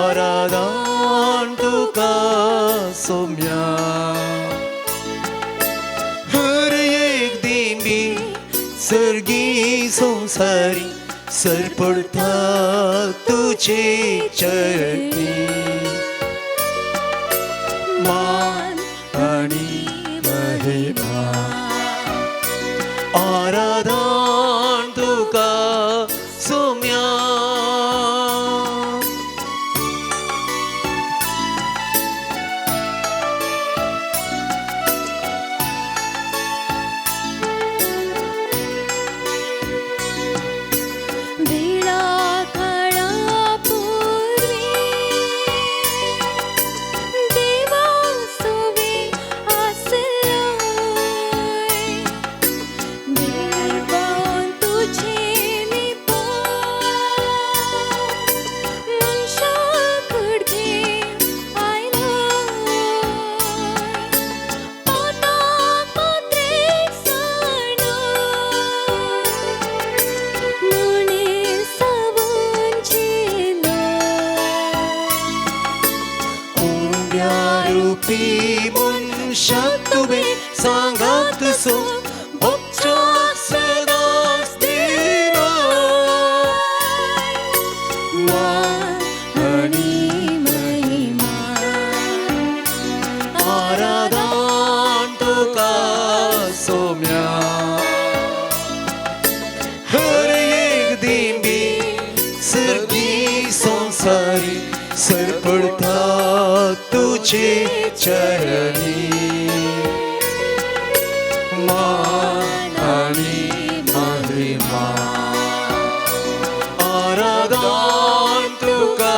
आराधन तुका सोम्या हर एक दिंबी सर्गी संसारी सर पडता तुझे चरणी मान आणि महिमा आराधन तुका सोम्या शक्तुबे सांगात सो भक्त्या सदा स्थिर मान आणि महिमा आराधन तुका सोम्या हर एक दिंबी सर्गी संसारी सर पडता तुझे चरणी मान आणि महिमा आराधन तुका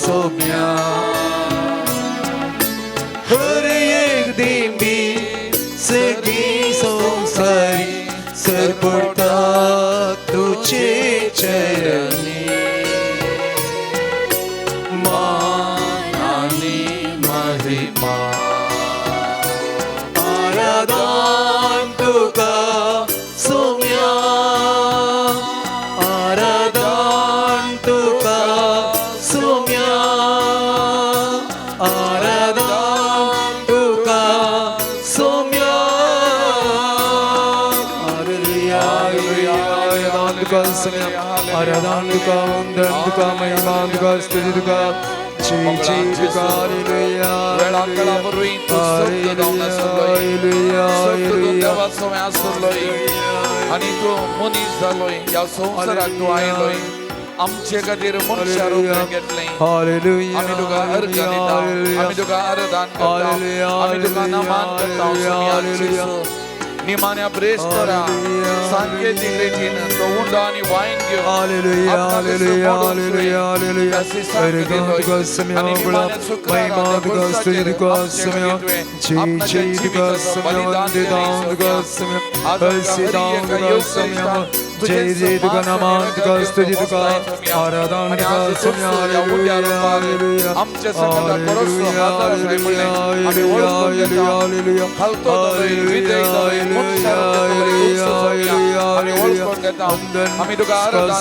सोम्या हर एक दिंबी सगळी संसारी सर पडता तुझे चरणी मान आणि महिमा आराधन तुका सोम्या आराधन तुका सोम्या आराधन तुका सोम्या आराधन तुका वंदन तुका महिमा तुका स्तुती तुका जय जय तुका हालेलुया वेळाकाळापूर्वी तू शब्द जाऊन असलोय आणि तू मनीस जालोय या संसारात तू आयलोय आमचे खातीर मनशा रूप घेतलें हालेलुया आमी तुका अर्घ दिता आमी तुका आराधन करता आमी तुका नमन करता हालेलुया निमाण्या प्रेस्तरा सांकेतिक रीतीन तो उंडा आणि वाईन घेऊन हालेलुया हालेलुया हालेलुया हालेलुया आराधन तुका सोम्या महिमा तुका स्तुती तुका सोम्या जय जय तुका सोम्या वंदन तुका सोम्या हसिदान तुका सोम्या जय जय तुका नमन तुका स्तुती तुका आराधन तुका सोम्या हालेलुया हालेलुया आमच्या सकल परस्पर हालेलुया हालेलुया हालेलुया हालेलुया आमी तुका आराधन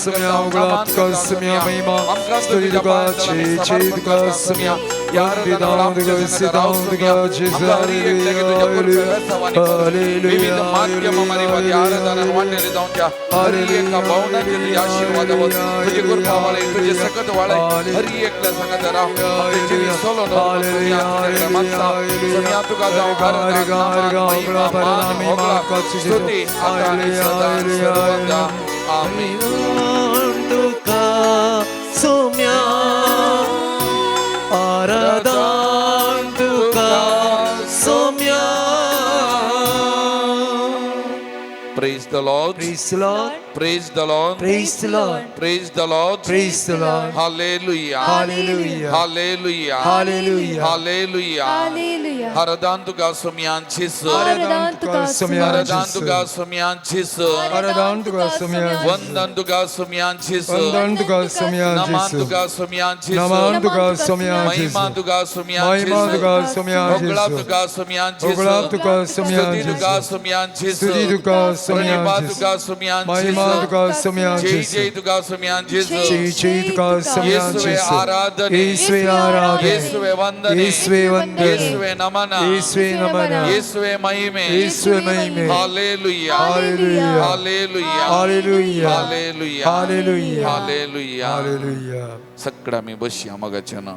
करता महिमा स्तुती तुका जय जय तुका सोम्या या आराधनाला आमच्या संघात राहून घ्या. आमका हरी एकट्यागे तुझ्या कृपे व्यर्थावानी करू. विविध माध्यमांमध्ये आराधना वाढलेले जाऊन द्या. हरी एका भावनांचे तुझ्या आशीर्वादावर तुझी कृपा वाळे तुझे सकत वाळे हरी एकल्या संघात राहून आमचे जीवी सोलो नो तुझ्या मागचा समिया तुका जाऊ आराधना महिमा मान होगला स्तुती आता आणि सदा सर्वदा आमीन. तुका सोम्या आराधन तुका Saumya. Praise the Lord. Praise the Lord. Praise the Lord. Praise the Lord. Praise the Lord. Praise the Lord. Hallelujah. Hallelujah. Hallelujah. Hallelujah. Hallelujah. Hallelujah. Haradan tuka sumianchis. Haradan tuka Haradan tuka sumianchis. Haradan tuka soम्या. Vandan tuka sumianchis. Vandan tuka soम्या. Naman tuka sumianchis. Naman tuka soम्या. Mahima tuka sumianchis. Mahima tuka soम्या. Ogla tuka sumianchis. Ogla tuka soम्या. Stuti tuka sumianchis. Stuti tuka soम्या. Pranibha tuka sumianchis. Mahima tuka soम्या. Jai Jai tuka sumianchis. Jai Jai tuka soम्या. Yeshuve आराधने Yeshuve आराधने Yeshuve वंदने Yeshuve वंदने Yeshuve Namana Yeshuve Namana Yeshuve महिमे Yeshuve महिमे Hallelujah Hallelujah Hallelujah Hallelujah Hallelujah Hallelujah Hallelujah Hallelujah. सगळा मी बसया मगाच्या ना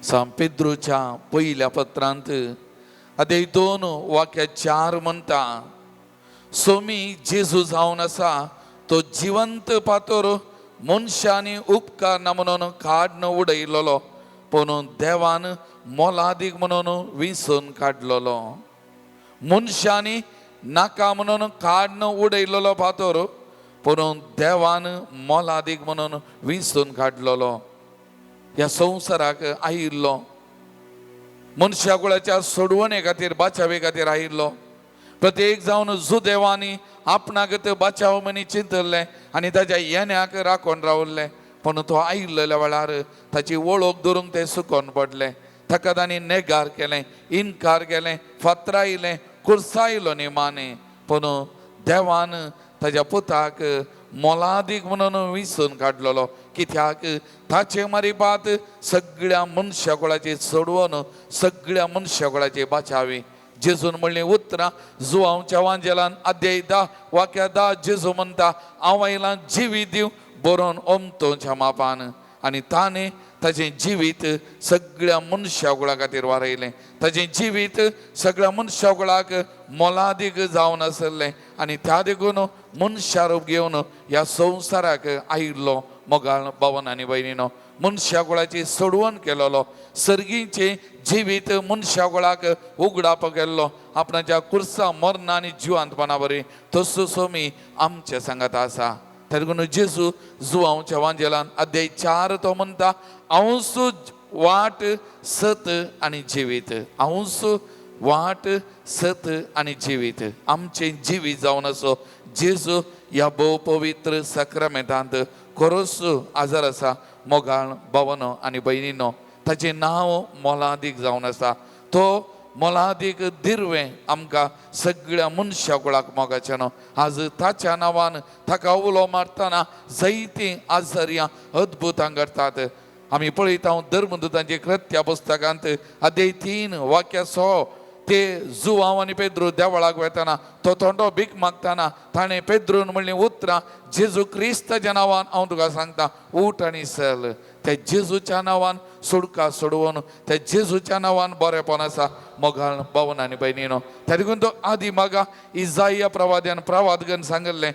सांत पेद्रोच्या पहिल्या पत्रांत अदे 2 वाक्य 4 म्हणता सोमी जेजू जावन आसा तो जिवंत पातोर मनशांनी उपकार ना म्हणून काडून उडयलोलो पूण देवान मोलादीक म्हणून विंसून काडलोलो. मनशांनी नाका म्हणून काडून उडयलोलो पातोर पूण देवान मोलादीक म्हणून विंसून काडलोलो. ह्या संवसाराक आयिल्लो मनशाकुळाच्या सोडवणे खातीर बाचावे खातीर आयिल्लो. प्रत्येक जावन जुदेवानी आपणाक बचाव मनी चिंतले आनी ताच्या येण्याक राखून रावले पूण तो आयिल्ल्या वेळार ताची वळख धरूंक ते सुकोन पडले. ताका तांणी नेगार केलें इन्कार केलें फातरायलें कुर्सायलो निमाने पूण देवान ताच्या पुताक मोलादीक म्हणून विंसून काडलोलो. कित्याक ताचे मारिपात सगळ्या मनशाकुळाची सोडवण सगळ्या मनशाकुळाची बाचावी. जेजून म्हणलें उतरां जुवांवच्या वांजेलान अध्याय 10 वाक्य 10 जेजू म्हणटा हांव आयलां जिवीत दिवं बरोवन ओमतोच्या मापान आनी ताणें ताचें जिवीत सगळ्या मनशाकुळा खातीर वारयलें. ताचें जिवीत सगळ्या मनशाकुळाक मोलादीक जावन आसलें आनी त्या देखून मनशा रूप घेवन ह्या संवसाराक आयिल्लो. मोगाळ भावन आनी भयणीनो मनशाकुळाची सोडवण केलोलो सर्गीचे जिवीत मनशाकुळाक उगडाप केल्लो आपणाच्या कुर्सा मरणा आनी जिवांतपणा बरी तसो सोमी आमच्या सांगात आसा. ताका जेजू जुवांवच्या वांजेलान अध्याय 4 तो म्हणटा हांवूच वाट सत आनी जिवीत. हांवूच वाट सत आनी जिवीत. आमचे जिवीत जावन असो जेजू ह्या भोव पवित्र सक्रामेंतांत खरोच आजार आसा. मोगाळ भावनो आनी भयणीनो ताचें नांव मोलादीक जावन आसा. तो मोलादीक दिर्वें आमकां सगळ्या मनशाकुळाक मोगाचें न्हू. आज ताच्या नांवान ताका उलो मारतना जायतीं आजारियां अद्भुतां घडटात. आमी पळयता धर्मदूतांचे कृत्या पुस्तकांत अध्याय 3 वाक्य 6 ते जुवांव आनी पेद्रू देवळाक वयतना तो थोडो भीक मागतना ताणें पेद्रून म्हणलें उतरां जेजू क्रिस्ताच्या नांवान हांव तुका सांगता उठ आनी चल. त्या जेजूच्या नांवान सुडका सोडवून त्या जेजूच्या नांवान बरेपण आसा. मोगाळ भावन आनी भयणीनो त्या देखून तो आदी मागा इजाया प्रवाद्यान प्रवादगन सांगलें.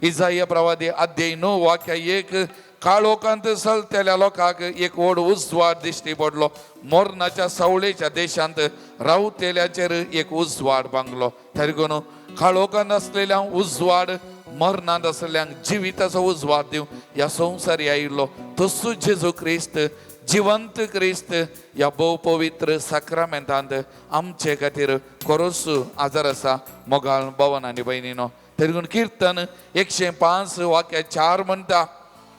इजाया प्रवादी अध्याय 9 वाक्य 1 काळोखांत चलतेल्या लोकांक एक व्हड उजवाड दिश्टी पडलो. मोरनाच्या सावळेच्या देशांत रावतेल्याचेर एक उजवाड बांगलो. त्या देखून काळोखांत आसलेल्या उजवाड मरणांत आसलेल्यांक जिविताचो उजवाड दिवं ह्या संवसारी आयिल्लो. तसो जेजू क्रिस्त जिवंत क्रिस्त ह्या भोव पवित्र सक्रामेंतांत आमचे खातीर खरोच आजार आसा. मोगाळ भावन आनी भयणीनो त्या देखून कीर्तन 105 वाक्य 4 म्हणटा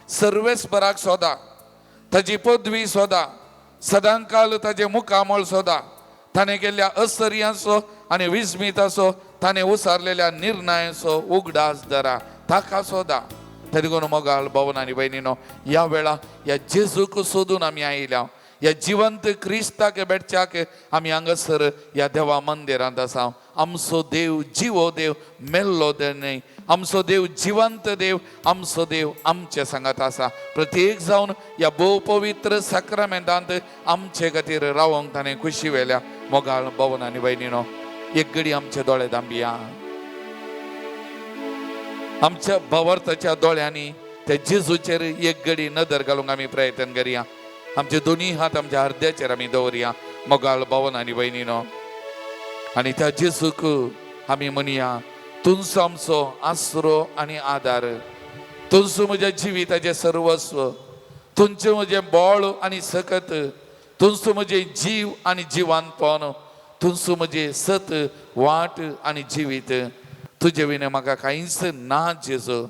सर्वेस्पराक सोदा ताची पदवी सोदा सदांकाल ताचे मुखामळ सोदा. ताणें केल्ल्या असर्यांचो आनी विस्मिताचो ताणें उसारलेल्या निर्णयाचो उगडास धरा. ताका सोदा तरी मोगाल भवन आणि बहिणीनो या वेळा या जेजूक सोदून आम्ही आयल्या या जिवंत क्रिस्ताक बेटच्याक आम्ही हांगासर या देवा मंदिरांत आसा आमचो देव जिवो देव मेल्लो देव न्हय आमचो देव जिवंत देव आमचो देव आमचे सांगात आसा प्रत्येक जावन या भोव पवित्र साक्रामेंतांत आमचे खातीर रावंक ताणें खुशी वेल्या मोगाल भवन आनी भयणीनो एक घडी आमचे दोळे धांबिया आमच्या भावार्थाच्या दोळ्यांनी त्या जेजूचेर एक घडी नदर घालूंक आमी प्रयत्न करुया आमचे दोन्ही हात आमच्या हृदयाचेर आमी दवरया मोगाल भवन आनी भयणीनो आनी त्या जेजूक आमी म्हणया तुमचो आमचो आसरो आनी आदार तुमचो म्हज्या जिविताचें सर्वस्व तुमचें म्हजें बोळ आनी सकत तुमचो म्हजें जीव आनी जिवानपण तुमचो म्हजें सत वाट आनी जिवीत तुजे विने म्हाका कांयच ना जेजू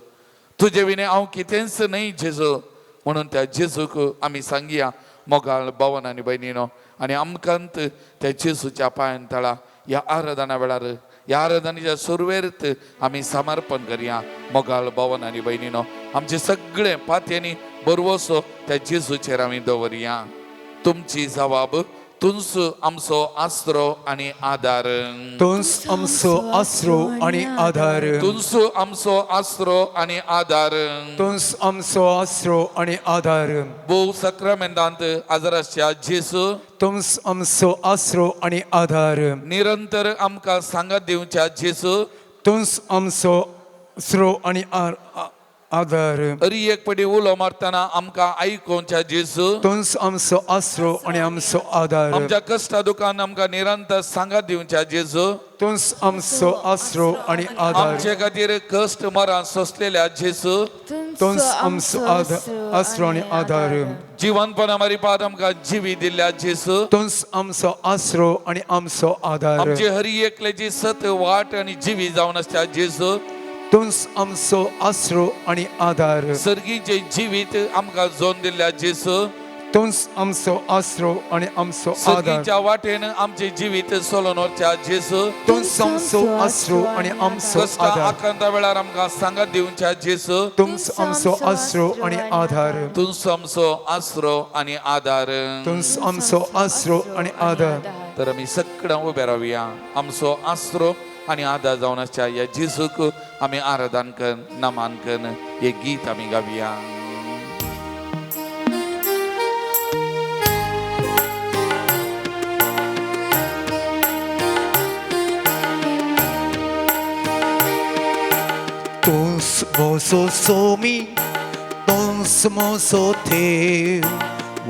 तुजे विने हांव कितेंच न्हय जेजू म्हणून त्या जेजूक आमी सांगया मोगाल भवन आनी भयणीनो आनी आमकांत त्या जेजूच्या पांयां तळा ह्या आराधना वेळार ह्या आराधनेच्या सुरवेरेंत आमी समर्पण करया मोगाल भवन आनी भयणीनो आमचे सगळे पातयेंनी बरवसो त्या जेजूचेर आमी दवरया तुमची जबाब तुमचो आमचो आसरो आनी आदार तुंस आमचो आसरो आनी आधार तुमचो आमचो आसरो आनी आदार तुंस आमचो आसरो आनी आधार भोव सक्रामेंतांत आजाराच्या जेजू तुंस आमचो आसरो आनी आधार निरंतर आमकां सांगात दिवच्या जेजू तुंस आमचो आसरो आनी आधार अरी एक पडी उलो मारतना आमकां आयकोवच्या जेजू तुंस आमचो आसरो आनी आमचो आधार आमच्या कश्टा दुखान आमकां निरंतर सांगात दिवच्या जेजू तुंस आमचो आसरो आनी आधार आमचे खातीर कश्ट मरां सोंसलेल्या जेजू तुंस आमचो आसरो आनी आधार जिवनपणा मारिपात आमकां जिवी दिल्ल्या जेजू तुंस आमचो आसरो आनी आमचो आधार आमचे हरी एकल्याची सत वाट आनी जिवी जावन आसता जेजू तुंस आमचो आसरो आनी आधार सर्गीचे जिवीत आमकां जोन दिल्ल्या जेजू तुंस आमचो आसरो आनी आमचो आधार सर्गीच्या वाटेन आमचे जिवीत सोलोन वरच्या जेजू तुंस आमचो आसरो आनी आमचो कश्टा आधार आकांता वेळार आमकां सांगात दिवच्या जेजू तुंस आमचो आसरो आनी आधार तुमचो आमचो आसरो आनी आदार तुंस आमचो आसरो आनी आधार तर आमी सगळ्यां उबे रावया आमचो आसरो आनी आदार जावन आसच्या ह्या जेजूक आमी आराधन कन नमान कन हे गीत आमी गावया तुंस मोसो सोमी तुंस मोसो थेव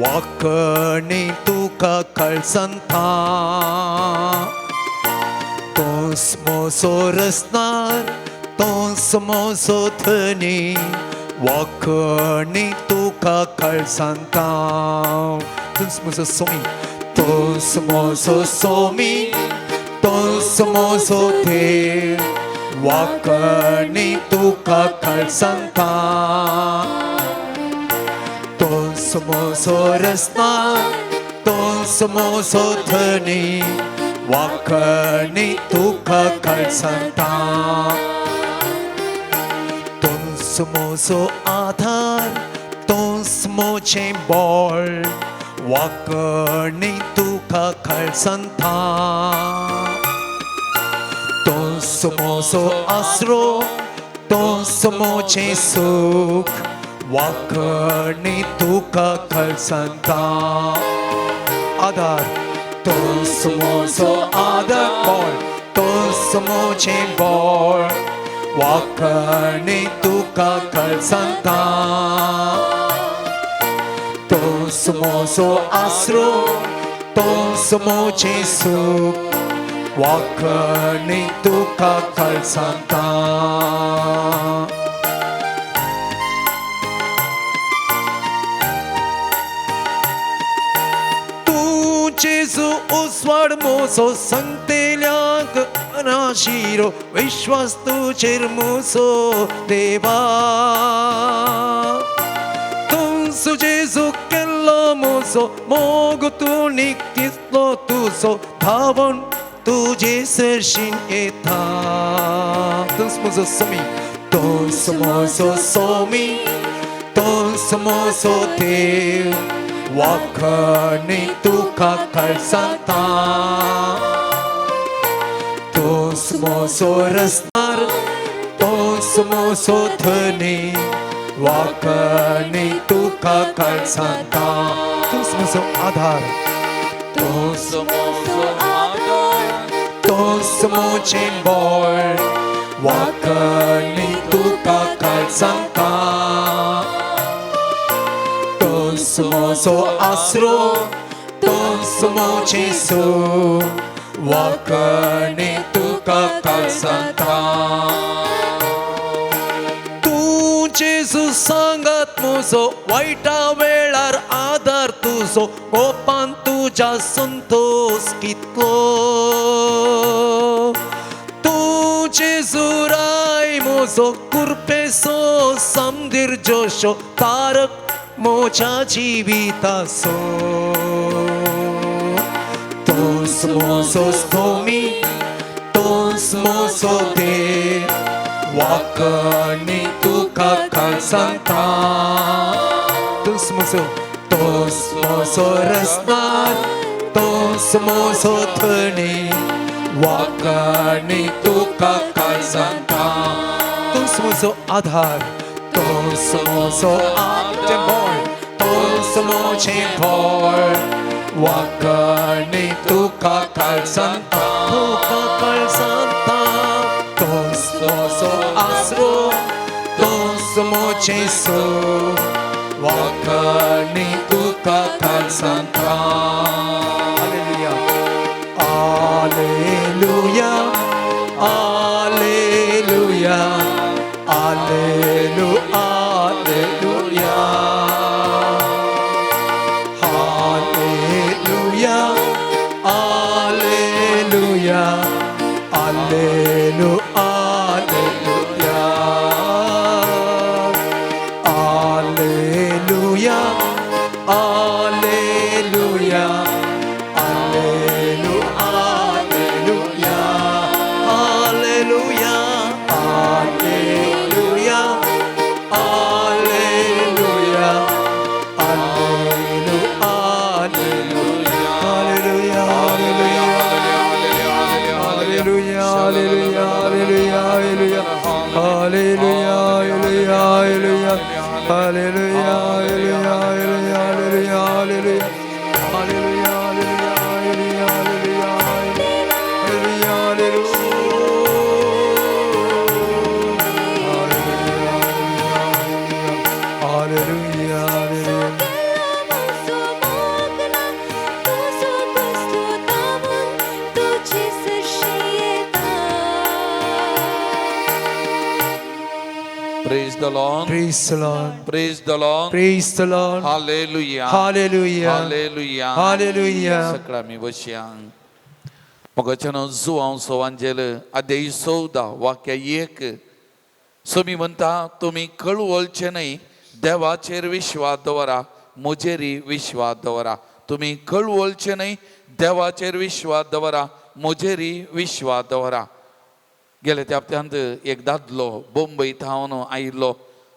वाकणे तुका कळसंता तुंस मोसो रसनार तुंस मोसो धनी वाकणे तुका कळसंता तुंस मोसो सोमी तुंस मोसो सोमी तुंस मोसो थेव वाकणे तुका कळसंता तुंस मोसो रसनार तुंस मोसो धनी वाकणे तुका कळसंता तुंस मोसो आधार तुंस मोचें बोळ वाकणे तुका कळसंता तुंस मोसो आसरो तुंस मोचें सूख वाकणे तुका कळसंता आधार तुंस मोसो आधार बोळ तुंस मोचें बोळ वाकणे तुका कळसंता तुंस मोसो आसरो तुंस मोचें सूख वाकणे तुका कळसंता जेजू उसवाड मोसो संतेल्याक अनाशिरो विश्वास तुजेर मोसो देवा तुमचो जेजू केल्लो मोसो मोग तूं निकतितलो तुजो धांवण तुजे सरशीन येता तुंस मोसो सोमी तो समोसो सोमी तो समोसो देव वाखणी तुका कळसाता तो समोसो रस्तार तो समोसो धनी वाखणी तुका कळसाता तो समोसो आधार तो समोसो आधार तो समोचे बोळ वाखणी तुका कळसाता तो समोसो आसरो तो समोचे सो वाखणी तुका कळसाता तू जेजू सांगत म्हजो वायटा वेळार आदार तुजो कोपान तुज्या संतोष कितलो तू जेजू राय म्हजो कुरपेसो समधीर जोशो तारक मोच्या जिवितासो तो समोसो स्तोमी तो समोसो दे वाखणी तुका कळसाता तो समोसो रस्तार तो समोसो धणी वाखणी तुका कळसाता तो समोसो आधार तो समोसो आते बोळ तो समोचे बोळ वाखणी तुका कळसाता तो समोसो आसरो तो समोचे सो वाखणी तुका कळसाता hallelujah hallelujah hallelujah hallelujah hallelujah hallelujah hallelujah hallelujah hallelujah hallelujah hallelujah hallelujah hallelujah Praise the Lord. Praise the Lord. Praise the Lord. Praise the Lord. Hallelujah. Hallelujah. Hallelujah. Hallelujah. Sacrami Vashyan. Mogachano Zuan so Angela Adei Soda Wakya Yek. Sumi म्हणता तुम्ही कळवळचे नाही देवाचेर विश्वास दवरा मुजेरी विश्वास दवरा तुम्ही कळवळचे नाही देवाचेर विश्वास दवरा मुजेरी विश्वास दवरा गेले त्या हप्त्यांत एक दादलो बॉम्बे थावन आयिल्लो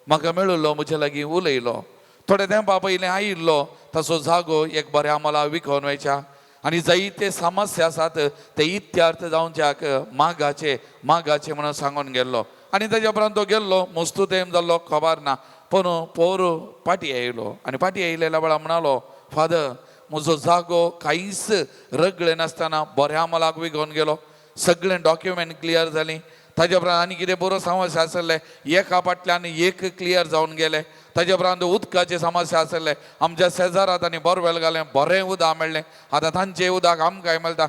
म्हाका मेळिल्लो म्हजे लागीं उलयलो थोडे तेंपा पयलीं आयिल्लो ताचो जागो एक बऱ्या मला विकून वयच्या आनी जायते समस्या आसात ते इत्यार्थ जावच्याक मागाचे म्हणून सांगून गेल्लो आनी ताच्या उपरांत तो गेल्लो मुस्तुतेम जाल्लो खबर ना पूण पोर पाटी येयलो आनी पाटी येयलेल्या वेळार म्हणालो फादर म्हजो जागो कांयच रगळे नासतना बऱ्या मलाक विकून गेलो सगळें डॉक्युमेंट क्लियर जालीं ताच्या उपरांत आनी कितें बरो समस्या आसले एका फाटल्यान एक क्लियर जावन गेले ताच्या उपरांत उदकाची समस्या आसले आमच्या शेजारात आनी बोरवेल घालें बरें उदक मेळ्ळें आतां तांचें उदक आमकांय मेळटा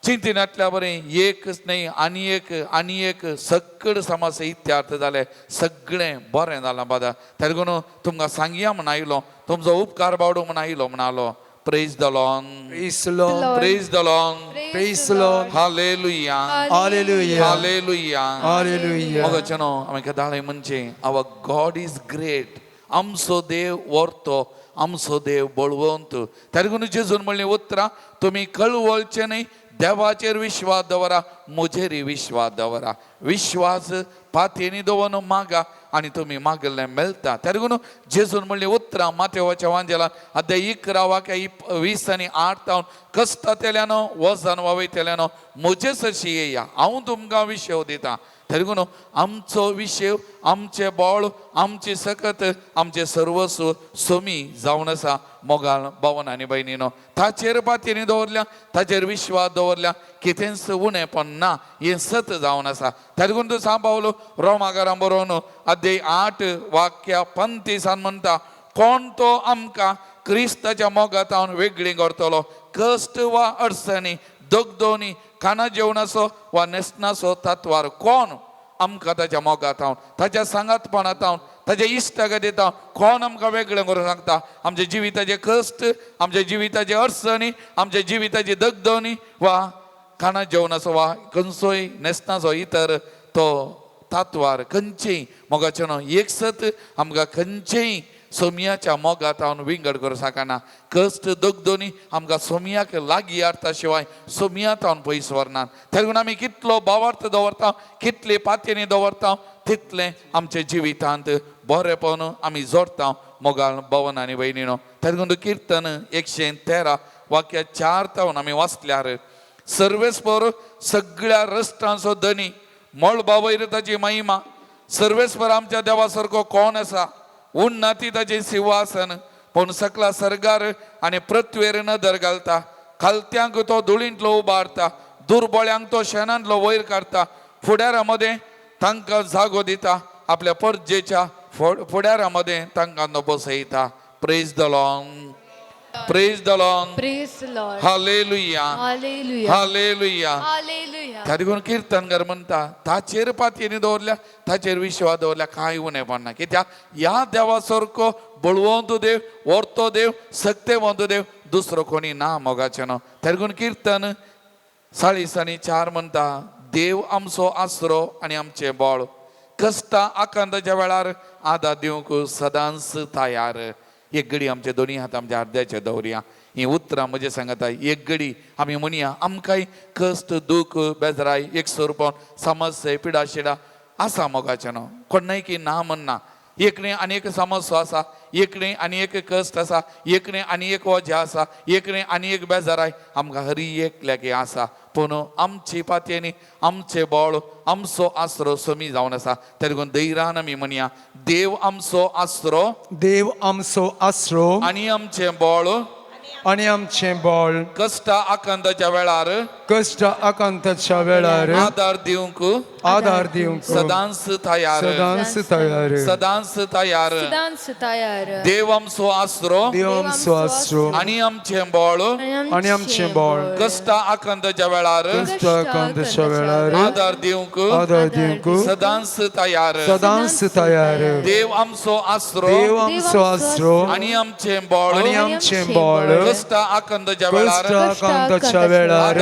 चिंतिनातल्या बरें एकच न्ही आनी एक सगळे समस्या इत्यार्थ जाले सगळें बरें जालां बादा त्या लागून तुमकां सांगया म्हण आयलो तुमचो उपकार बावडू म्हण आयलो म्हणालो Praise the Lord. Praise the Lord. Praise the Lord. Praise the Lord. Hallelujah. Hallelujah. Hallelujah. Hallelujah. मगचनो आमी कदाळे म्हणचे our God is great. आमचो देव वर्तो आमचो देव बळवंत त्या लागून जेजून म्हणलें उतरां तुमी कळवळचे न्ही देवाचेर विश्वास दवरा म्हजेर विश्वास दवरा विश्वास पातयेनी दवरून मागा आणि तुम्ही मागल्ले मेळटा तेरगून जेजून म्हणले उतरां मातेवाच्या वांजेलान अध्याय 11 वाक्य 20 आनी 8 तावन कस्तातेल्यानो वजन वयतल्यानो म्हजे सरशी येया हांव तुमकां विशय दितां तेरगून आमचो विशय आमचे बोळ आमची सकत आमचे सर्वस्व सोमी जावन आसा मोगाळ भावन आनी भयणीनो ताचेर पातयेनी दवरल्या ताचेर विश्वास दवरल्या कितेंच उणेपण ना हें सत जावन आसा तेरगून तूं सांबावलो रोमाकारां बरोवन अध्याय 8 वाक्य 35 म्हणटा कोण तो आमकां क्रिस्ताच्या मोगातावन वेगळी करतलो कश्ट वा अडचणी दगदोनी खाना जेवणाचो वा नेसनाचो तत्वार कोण आमकां ताच्या मोगात हांव ताच्या सांगातपणांत हांव ताच्या इश्टागतींत हांव कोण आमकां वेगळें करूंक सांगता आमच्या जिविताचे कश्ट आमच्या जिविताचे अडचणी आमच्या जिविताची दगदोनी वा खाना जेवणाचो वा खंयचोय नेसनाचो इतर तो तत्वार खंयचेय मोगाचें न्हय एक सत आमकां खंयचेय सोमयाच्या मोगात हांव विंगड करूं शकना कश्ट दगदोनी आमकां सोमयाक लागीं हाडटा शिवाय सोमयांत हांव पयस व्हरनात तेगून आमी कितलो भावार्थ दवरता कितले पातयेनी दवरता तितलें आमच्या जिवितांत बरेंपण आमी जोडटा मोगाळ भवन आनी भयणीनो तेगून किर्तन 113 वाक्य 4 तावन आमी वाचल्यार सर्वेस्पर सगळ्या रस्तांचो धनी मळबा वयर ताची महिमा सर्वेस्पर आमच्या देवा सारको कोण आसा उन्नती ताचे सिंहासन पूण सकला सरगार आनी पृथ्वीर नदर घालता खालत्यांक तो धुळींतलो उबारता दुर्बळ्यांक तो शेणांतलो वयर काडता फुडारा मदें तांकां जागो दिता आपल्या परजेच्या फुडारा मदें तांकां तो बसयता praise the Lord praise the Lord Praise the Lord. Hallelujah Hallelujah. Hallelujah Hallelujah. तारीखून कीर्तनकार म्हणटा ताचेर पातयेनी दवरल्या ताचेर विश्वास दवरल्या कांय उणेपण ना कित्याक ह्या देवा सारको बळवंत देव व्हरतो देव सत्यवंत देव दुसरो कोणी ना मोगाचें न्हू तारीखून कीर्तन 40:4 म्हणटा देव आमचो आसरो आनी आमचें बळ कश्टां आकांताच्या वेळार आदार दिवंक सदांच तयार एक घडी आमचे दोनी हात आमच्या अर्द्याचे दवरया ही उतरां म्हजे सांगता एक घडी आमी म्हणया आमकांय कश्ट दूख बेजराय एकसुरपण समस्या पिडा शिडा आसा मोगाचें न्हू कोणाय की ना म्हणना एकणे आनी एक समस्या आसा एकणे आनी एक कश्ट आसा एकणे आनी एक वजा आसा एकणे आनी एक बेजाराय आमकां हरी एकल्याकी आसा पूण आमची पातयेनी आमचे बळ आमचो आसरो सोमी जावन आसा तेगून धैर्यान आमी म्हणया देव आमचो आसरो देव आमचो आसरो आनी आमचें बळ आनी आमचें बळ कश्टा आकांताच्या वेळार कश्ट आकांताच्या वेळार आदार दिवंक सदांच तयार सदांच तयार सदांच तयार Sudans tayar. देव आमचो आसरो देव आमचो आसरो आनी आमचें बळ आनी आमचें बळ कश्टा आकांताच्या वेळार कश्ट आकांताच्या वेळार आदार दिवंक सदांच तयार सदांच तयार देव आमचो आसरो देव आमचो आसरो आनी आमचें बळ आनी आमचें बळ कश्टा आकांताच्या वेळार कश्ट आकांताच्या वेळार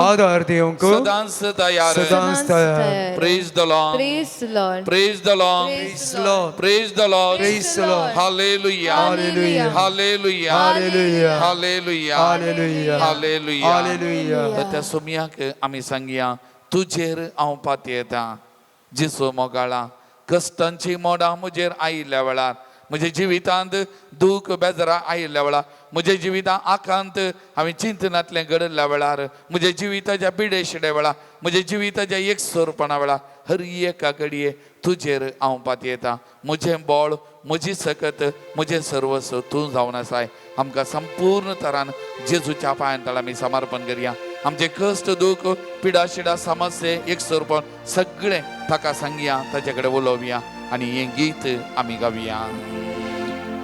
आदार दिवंक सदांच तयार सदांच तयार praise the Lord Praise the Lord. Praise the Lord Praise the Lord. Praise the Lord Praise the Lord. Hallelujah Hallelujah. Hallelujah Hallelujah. Hallelujah Hallelujah. Hallelujah Hallelujah. तर त्या सोमयाक आमी सांगया तुजेर हांव पातयेता जेसू मोगाळा कश्टांची मोडां म्हजेर आयिल्ल्या वेळार म्हज्या जिवितांत दूख बेजारां आयिल्ल्या वेळार म्हज्या जिवितांत आकांत हांवें चिंतनांतलें घडल्या वेळार म्हज्या जिविताच्या पिडेशिड्या वेळार म्हज्या जिविताच्या एकसुरपणा वेळार हर एका घडये तुजेर हांव पातयेता म्हजें बळ म्हजी सकत म्हजें सर्वस्व तूं जावन आसाय आमकां संपूर्ण तरान जेजूच्या पांयां तळ आमी समर्पण करया आमचे कश्ट दूख पिडा शिडा समस्या एकसुरपण सगळें ताका सांगया ताचे कडेन उलोवया आनी हें गीत आमी गावया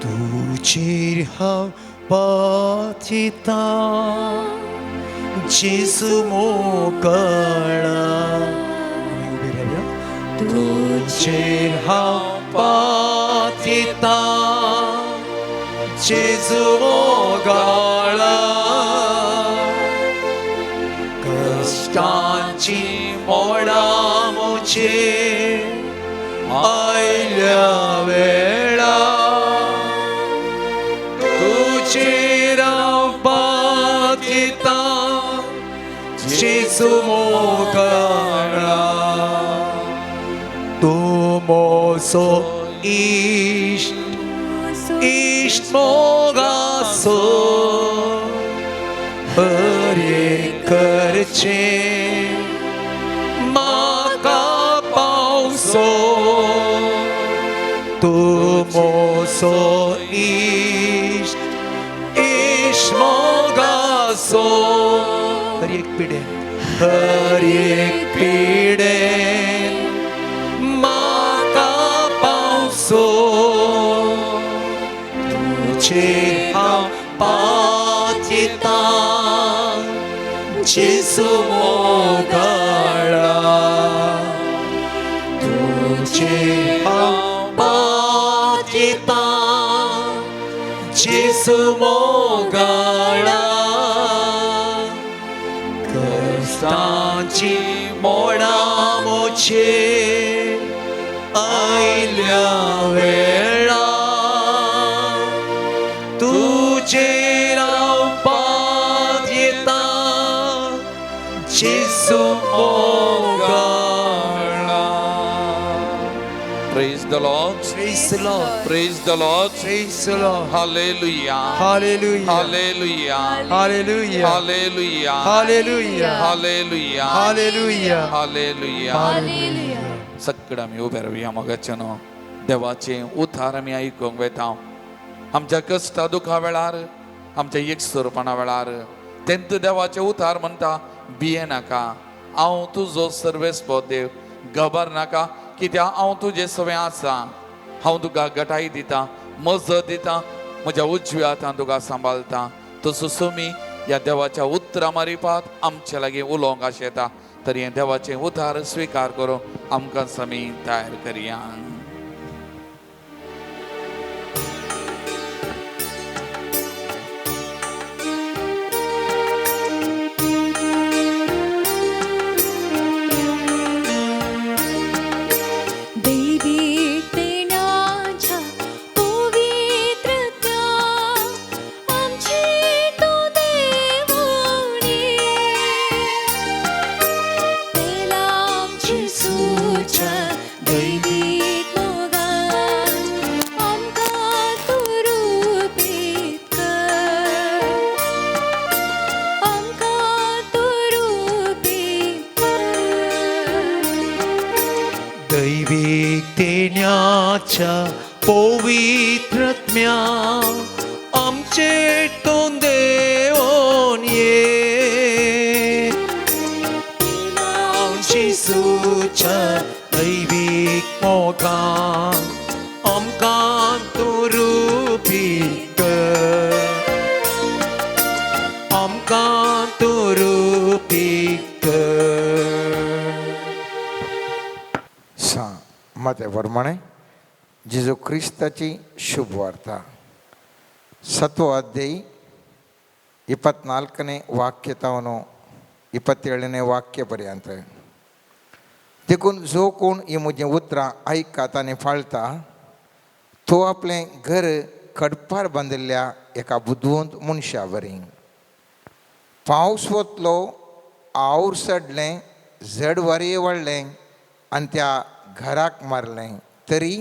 तुजेर हांव पातयेता जेजू मोगाळा उबे रावया तुजेर हांव पातयेता जेजू मोगाळा कश्टांची मोडां म्हजेर आयल्या वेळार तुजेर हांव पातयेता जेजू मोगाळा मोसो इष्ट मोगासो हरे करचे माका पावसो तू मोसो इष्ट मोगासो हर एक पिढे माका पावसो तुझे हांव पातयेता जेसू मोगाळा तुझे हांव पातयेता जेसू मोगाळा कष्टाची मोडा मोचे आयल्या वेळा तुझे राव पातयेता जेसू मोगाळा. Praise the Lord. Praise the Lord. Praise the Lord. Praise the Lord. Hallelujah. Hallelujah. Hallelujah. Hallelujah. Hallelujah. Hallelujah. Hallelujah. Hallelujah. Hallelujah. Hallelujah. सगळं आम्ही उभे राहूया मगाच्यानो देवाचे उद्धार आमी आयकूंक वेता. आमच्या कश्टा दुखा वेळार आमच्या एकसुरपणा वेळार तेंत देवाचे उद्धार म्हणटा भिये नाका हांव तुजो सर्वेस्पो देव घबर नाका कित्याक हांव तुजें सगळें आसा. हांव तुका घटाय दिता मजत दिता म्हज्या उजव्या हातान तुका सांबाळटा. तसो तुमी ह्या देवाच्या उतरां मारिपात आमचे लागीं उलोवंक आशेता. तर हें देवाचें उद्धार स्विकार करूं आमकां समी तयार करया. दैविक देण्याच्या पवित्रत्म्या आमचे तोंड देवोन ये आमची सुच्या दैविक मोगान आमकां तूं रुपीत कर आमकां तूं रुपीत कर. मते प्रमाणे जेजू क्रिस्ताची शुभ वार्ता 7వ ಅಧ್ಯಾಯ 24ನೇ वाक्यतावनो 27ನೇ वाक्यपर्यंत. देखून जो कोण ही म्हजें उतरां आयकाता आनी फाळटा तो आपलें घर कडपार बांदिल्ल्या एका बुदवंत मनशा वरी. पावस वतलो आवूर सडलें झड वारये वाडलें आनी त्या घराक मारलें तरी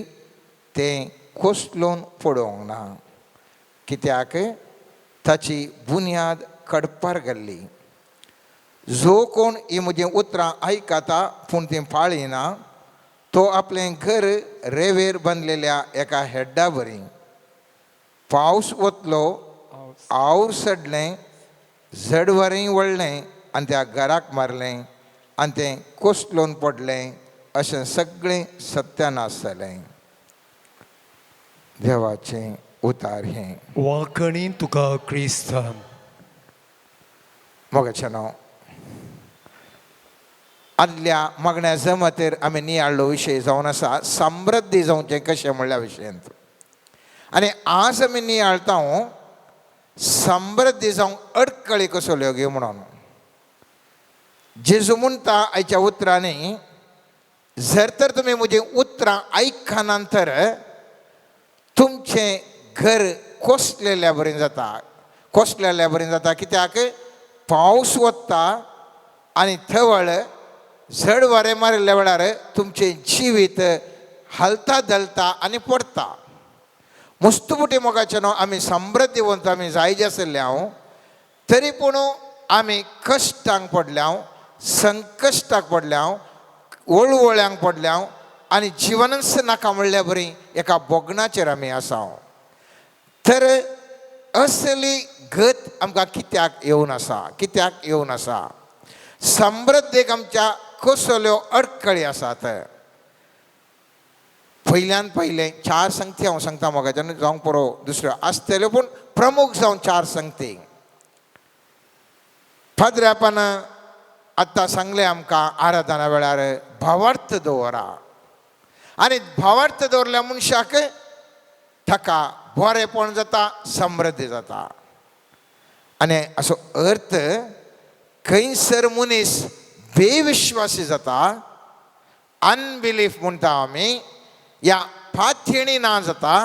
तें कोसलोवन पडोवंक ना कित्याक ताची बुन्याद कडपार घाल्ली. जो कोण ही म्हजीं उतरां आयकाता पूण तीं पाळिना तो आपलें घर रेंवेर बांदलेल्या एका हेड्डा बरी. पावस वतलो आवूर सडलें झड वारें वळ्ळें आनी त्या घराक मारलें आनी तें कोसलोवन पडलें अशें सगळें सत्यानाश जालें. देवाचें उतार हें. वाकणी तुका क्रिस्त. मोगाचेनो आदल्या मागण्या जमातेर आमी नियाळ्ळो विशय जावन आसा समृद्धी जावचें कशें म्हणल्या विशयांत. आनी आज आमी नियाळटा समृद्धी जावंक अडकळी कसो घेवं म्हणून. जेजू म्हणटा आयच्या उतरांनी जर तर तुमी म्हजीं उतरां आयकना नंतर तुमचें घर कोसलेल्या बरें जाता. कोसलेल्या बरें जाता कित्याक पावस वता आनी थवळ झड वारें मारिल्ल्या वेळार तुमचें जिवीत हलता दलता आणि पडता मुस्तुबुटी मोगाचे न्हू आमी समृद्धीवंत आमी जायचे आसले हांव तरी पूण आमी कश्टांक पडले हांव संकश्टाक पडले हांव ओळवळ्यांक पडले हांव आनी जिवनच नाका म्हणल्या बरी एका बोगणाचेर आमी आसा हांव तर असली गत आमकां कित्याक येवन आसा समृद्धीक आमच्या कसल्यो अडखळी आसात पयल्यान पयलें 4 संगती हांव सांगता मोगाच्यान जावंक पुरो दुसऱ्यो आसतल्यो पूण प्रमुख जावन 4 संगती फादरापान आतां सांगलें आमकां आराधना वेळार भावार्थ दवरा आनी भावार्थ दवरल्या मनशाक ताका बरेपण जाता समृद्धी जाता आनी असो अर्थ खंयसर मनीस बेविश्वासी जाता अनबिलीफ म्हणटा आमी या फाथेणी ना जाता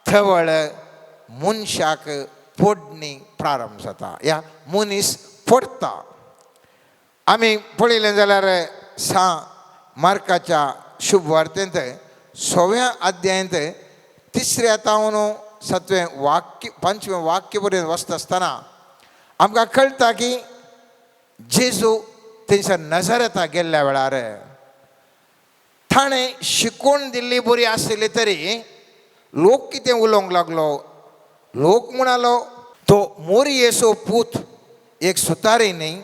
थवळ मनशाक पडणी प्रारंभ जाता या मनीस पडता आमी पळयलें जाल्यार 6 मार्काच्या शुभ वार्तेंत 6व्या अध्यायांत 3ऱ्या तावन 7वें वाक्य 5वें वाक्य पर्यंत वचता आसतना आमकां कळटा की जेजू थंयसर नजरेता गेल्ल्या वेळार ताणें शिकवण दिल्ली बरी आसली तरी लोक कितें उलोवंक लागलो लोक म्हणालो तो मोरियेचो पूत एक सुतारी न्ही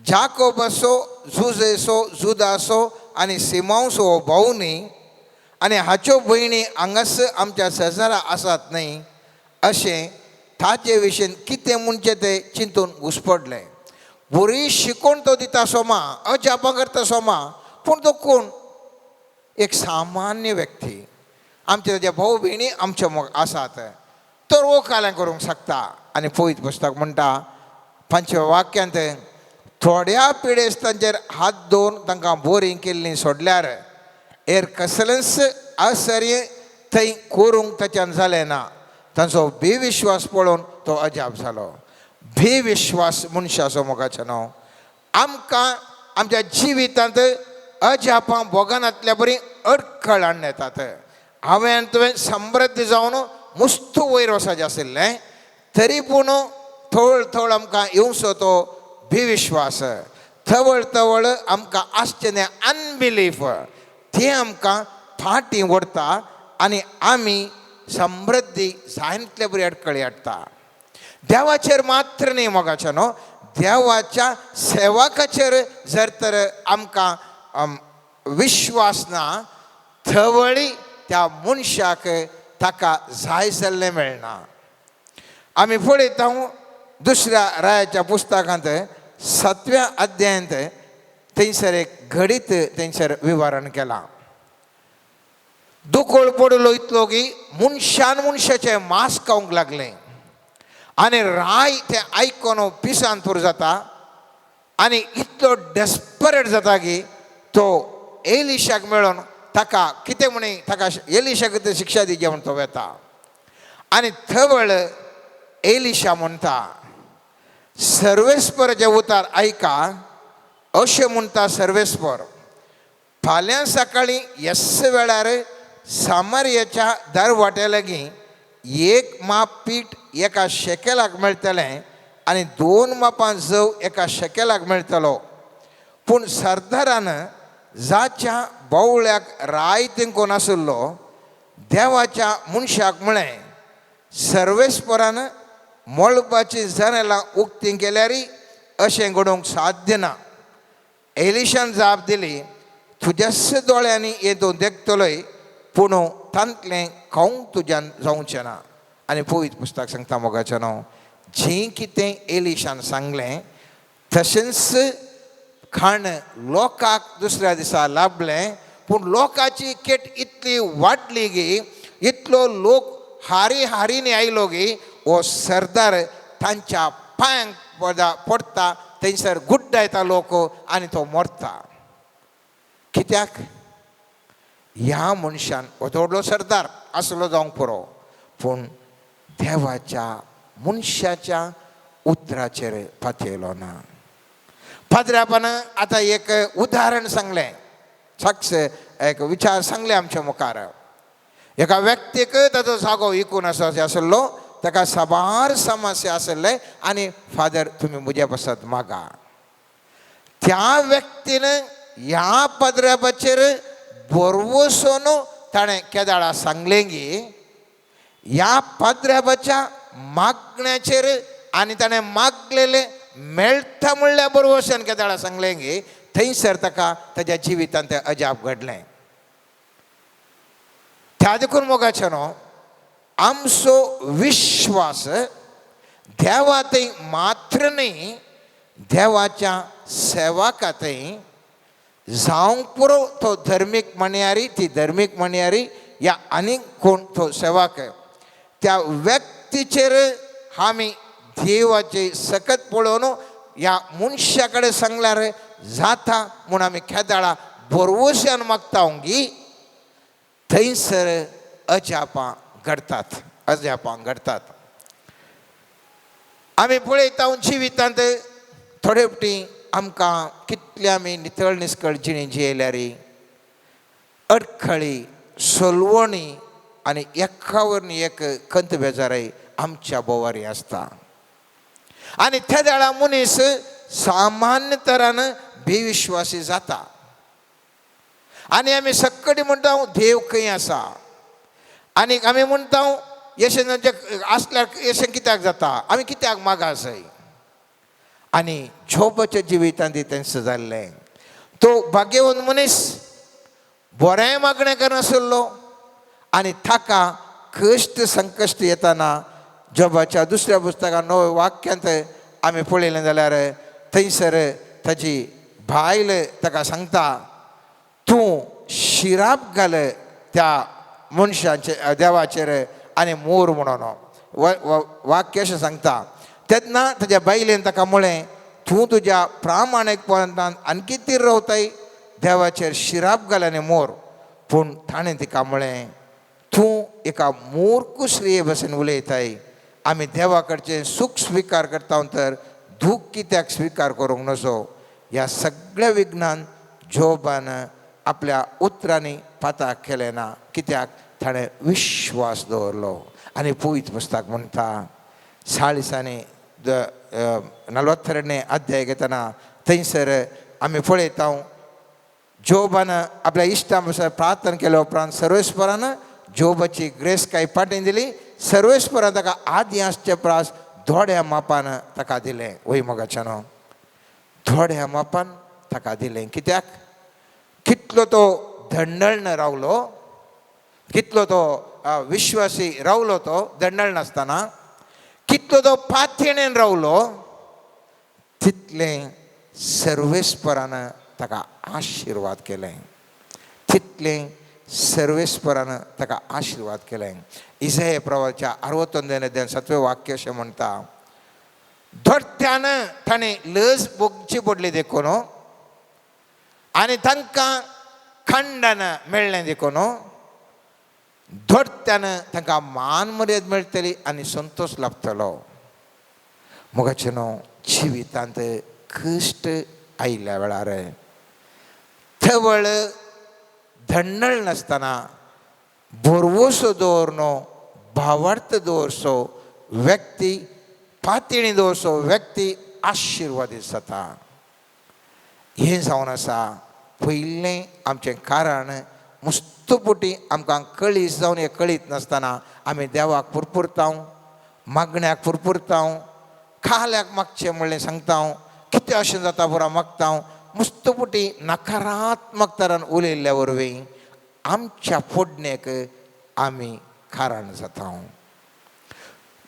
जाकोबाचो जुजेचो जुदासो आनी सिमांसो हो भाऊ न्ही आनी हाच्यो भयणी हांगास आमच्या शेजारा आसात न्ही अशें ताचे विशीं कितें म्हणचें तें चिंतून घुसपडलें बरी शिकवण तो दिता सोमा अजापा करता सोमा पूण तो कोण एक सामान्य व्यक्ती आमचे ताचे भाऊ भयणी आमचे आसात तर वो कालें करूंक शकता आनी पळयत पुस्तक म्हणटा 5व्या वाक्यांत थोड्या पिडेस्तांचेर हात दवरून तांकां बोरीं केल्लीं सोडल्यार हेर कसलेंच आश्चर्य थंय करूंक ताच्यान जालें ना तांचो बेविश्वास पळोवन तो अजाप जालो बेविश्वास मनशाचो मोगाचें नांव आमकां आमच्या जिवितांत अजापां भोगानांतल्या बरी अडखळ हाडून येतात हांवें तुवें समृद्ध जावन मुस्त वयर वचचें आशिल्लें तरी पूण थवळ थवळ आमकां येवचो तो बेविश्वास थवळ थवळ आमकां आसचें तें अनबिलीफ तें आमकां फाटीं व्हरता आनी आमी समृद्धी जायतले बरी अडखळी हाडटा देवाचेर मात्र न्ही मोगाचें न्हू देवाच्या सेवकाचेर जर तर आमकां विश्वास ना थवळी त्या मनशाक ताका जाय जाल्लें मेळना आमी पळयता दुसऱ्या रायाच्या पुस्तकांत 7व्या अध्यायांत थंयसर एक घडीत थंयसर विवरण केलां दुकोळ पडलो इतलो की मनशाचें मांस खावंक लागलें आनी राय तें आयकोन पिसान पूर जाता आनी इतलो डेस्परेट जाता की तो एलिशाक मेळोन ताका कितें म्हणी ताका एलिशाक शिक्षा दिवची म्हूण तो वेता आनी थवळ एलिशा म्हणटा सर्वेस्पराचे उतार आयका अशें म्हणटा सर्वेस्पर फाल्यां सकाळीं ह्याच वेळार सामर्याच्या दरवाट्या लागीं 1 माप पीठ एका शेकेलाक मेळटलें आनी 2 मापां जव एका शेकेलाक मेळटलो पूण सरदारान जाच्या बावळ्याक राय तिंकोन आशिल्लो देवाच्या मनशाक म्हळें सर्वेस्परान मळपाची जनेलां उक्तीं केल्यारय अशें घडोवंक साध्य ना एलिशान जाप दिली तुज्याच दोळ्यांनी हें तूं देखतलोय पूण तांतलें खावंक तुज्यान जावचें ना आनी पळयत पुस्तक सांगता मोगाचें नांव जें कितें एलिशान सांगलें तशेंच खाण लोकांक दुसऱ्या दिसा लाभलें पूण लोकांची केट इतली वाडली की इतलो लोक हारींनी आयलो की हो सरदार तांच्या पांयांक पडटा थंयसर गुड्डायता लोक आनी तो मरता कित्याक ह्या मनशान हो व्हडलो सरदार आसलो जावंक पुरो पूण देवाच्या मनशाच्या उतराचेर फातयलो ना फादरापान आतां एक उदाहरण सांगलें साक्ष एक विचार सांगले आमच्या मुखार एका व्यक्तीक ताचो जागो विकून आसलो ताका साबार समस्या आसले आनी फादर तुमी म्हज्या पासत मागा त्या व्यक्तीन ह्या पदरापाचेर बरवसून ताणें केदाळा सांगलें की ह्या पदरापाच्या मागण्याचेर आनी ताणें मागलेले मेळटा म्हणल्या बरवसून केदाळा सांगलें की थंयसर ताका ताच्या जिवितांत तें अजाप घडलें त्या देखून मोगाचे न्हू आमचो विश्वास देवातय मात्र न्ही देवाच्या सेवकातय जावंक पुरो तो धर्मीक म्हणयारी ती धर्मीक म्हणयारी या आनीक कोण तो सेवक त्या व्यक्तीचेर आमी देवाचे सकत पळोवन ह्या मनशा कडेन सांगल्यार जाता म्हूण आमी केदाळा बरवश्यान मागता की थंयसर अजापां घडटात आमी पळयता जिवितांत थोडे फावटी आमकां कितले आमी नितळ निस्कळ जिणी जियेल्यार अडखळी सोलवणी आनी एका वरवीं एक कंत बेजाराय आमच्या बोवारी आसता आनी त्या वेळा मनीस सामान्य तरान बेविश्वासी जाता आनी आमी सक्कडी म्हणटा देव खंय आसा आनी आमी म्हणटा येशेन आसल्यार येशें कित्याक जाता आमी कित्याक मागा जाय आनी जोबाच्या जिवितांत तेंच जाल्लें तो भाग्यवान मनीस बरें मागणें करनासलो आनी ताका कश्ट संकश्ट येताना जोबाच्या दुसऱ्या पुस्तकान 9 वाक्यांत आमी पळयलें जाल्यार थंयसर ताची बायल ताका सांगता तूं शिराप घाल त्या मनशाचे देवाचेर आनी मोर म्हणून वाक्य अशें सांगता तेन्ना ताच्या बायलेन ताका म्हळें तूं तुज्या प्रामाणीकपणान आनकी तीर रावताय देवाचेर शिराप घाल आनी मोर पूण ताणें तिका म्हळें तूं एका मूर्ख स्त्रिये भशेन उलयताय आमी देवा कडचें सूख स्विकार करता तर दूख कित्याक स्विकार करूंक नजो ह्या सगळ्या विघ्नान जोबान आपल्या उतरांनी पाताक केलें ना कित्याक ताणें विश्वास दवरलो आनी पवित्र पुस्तक म्हणटा 42 अध्याय घेतना थंयसर आमी पळयता जोबान आपल्या इश्टां बसोन प्रार्थना केल्या उपरांत सर्वेस्परान जोबाची ग्रेस काय पाटीन दिली सर्वेस्परान ताका आदी आसचे प्रास थोड्या मापान ताका दिलें वय मोगाच्यान थोड्या मापान ताका दिलें कित्याक कितलो तो धंडळ रावलो कितलो तो विश्वासी रावलो तो धंडळ नासतना कितलो तो पातयेन रावलो तितलें सर्वेस्परान ताका आशिर्वाद केलें तितलें सर्वेस्परान ताका आशिर्वाद केलें इसाया प्रवाच्या 61 अध्याय 7वें वाक्य अशें म्हणटा धोट्यान ताणें लज भोगची पडली देखून आनी तांकां खंडन मेळ्ळें देखून धोट्यान तांकां मान मर्याद मेळटली आनी संतोष लाभतलो मोगाचें न्हू जिवितांत कश्ट आयिल्ल्या वेळार थवळ धंडळ नासतना बरवसो दवरनो भावार्थ दवरसो व्यक्ती पातयणी दवरसो व्यक्ती आशिर्वादीत जाता हें जावन आसा पयलें आमचें कारण मुस्तपुटी आमकां कळीस जावन हें कळीत नासतना आमी देवाक पुरपुरता मागण्याक पुरपुरता खाल्याक मागचें म्हणलें सांगता कितें अशें जाता पुरो मागता मुस्तपुटी नकारात्मक तरान उलयल्ल्या वरवीं आमच्या फोडणेक आमी कारण जाता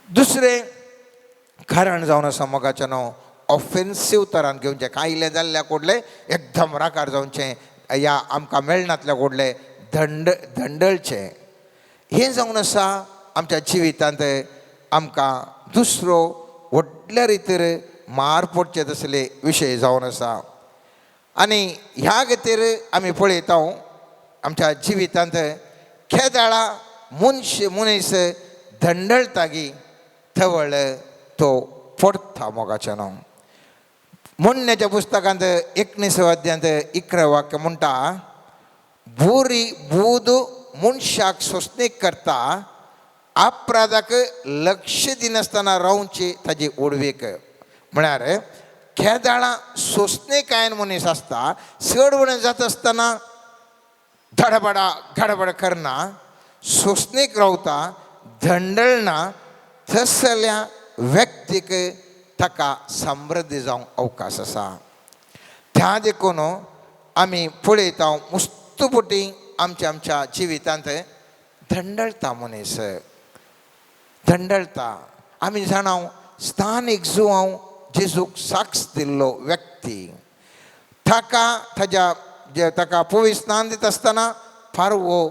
दुसरें कारण जावन आसा मोगाचें न्हू ऑफेन्सीव तरान घेवचें कांय जाल्ल्या कोडले एकदम राकार जावचें या आमकां मेळनातल्या कोडले धंडळचें हें जावन आसा आमच्या जिवितांत आमकां दुसरो व्हडल्या रितीर मार पडचे तसले विशय जावन आसा आनी ह्या खातीर आमी पळयता आमच्या जिवितांत केदाळा मनीस धंडळतागी थवळ तो पडटा मोगाचें न्हू म्हणण्याच्या पुस्तकांत 19 अध्यायांत 11 वाक्य म्हणटा बुरी बूद मनशाक सोसणीक करता अपराधाक लक्ष दिनासतना रावचे ताजे ओडवेक म्हळ्यार खेदाळा सोसणेकायन मनीस आसता चडवण जात आसतना धडबडा घडबड करना सोसणेक रावता धंडळना तसल्या व्यक्तीक ताका समृद्धी जावंक अवकाश आसा त्या देखून आमी पळयता मुस्तुपटी आमच्या जिवितांत धंडळता मनीस धंडळता आमी जाणाव स्थानीक जुवांव जेजूक साक्ष दिल्लो व्यक्ती ताका पवित्र स्नान दित आसतना पारवो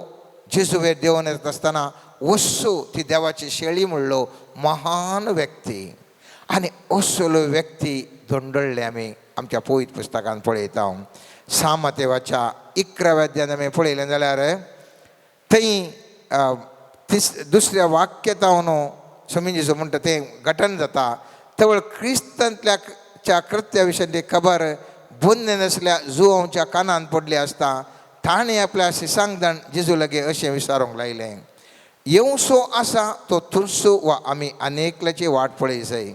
जेजुवेर देंवन येत आसतना वस्सू ती देवाची शेळी म्हणलो महान व्यक्ती आनी असलो व्यक्ती धंडळ्ळे आमी आमच्या पवित्र पुस्तकांत पळयता सामातेवाच्या 11व्या अध्यायान आमी पळयलें जाल्यार थंय दुसऱ्या वाक्यतावन स्वामी जेजू म्हणटा तें घटन जाता तेवळ क्रिस्तांतल्या कृत्या विशयी खबर बुंदे नसल्या जुवांच्या कानान पडली आसता ताणें आपल्या सिसांगदण जेजू लागी अशें विचारूंक लायलें येवसो आसा तो तुलसू वा आमी अनेकल्याची वाट पळय जाय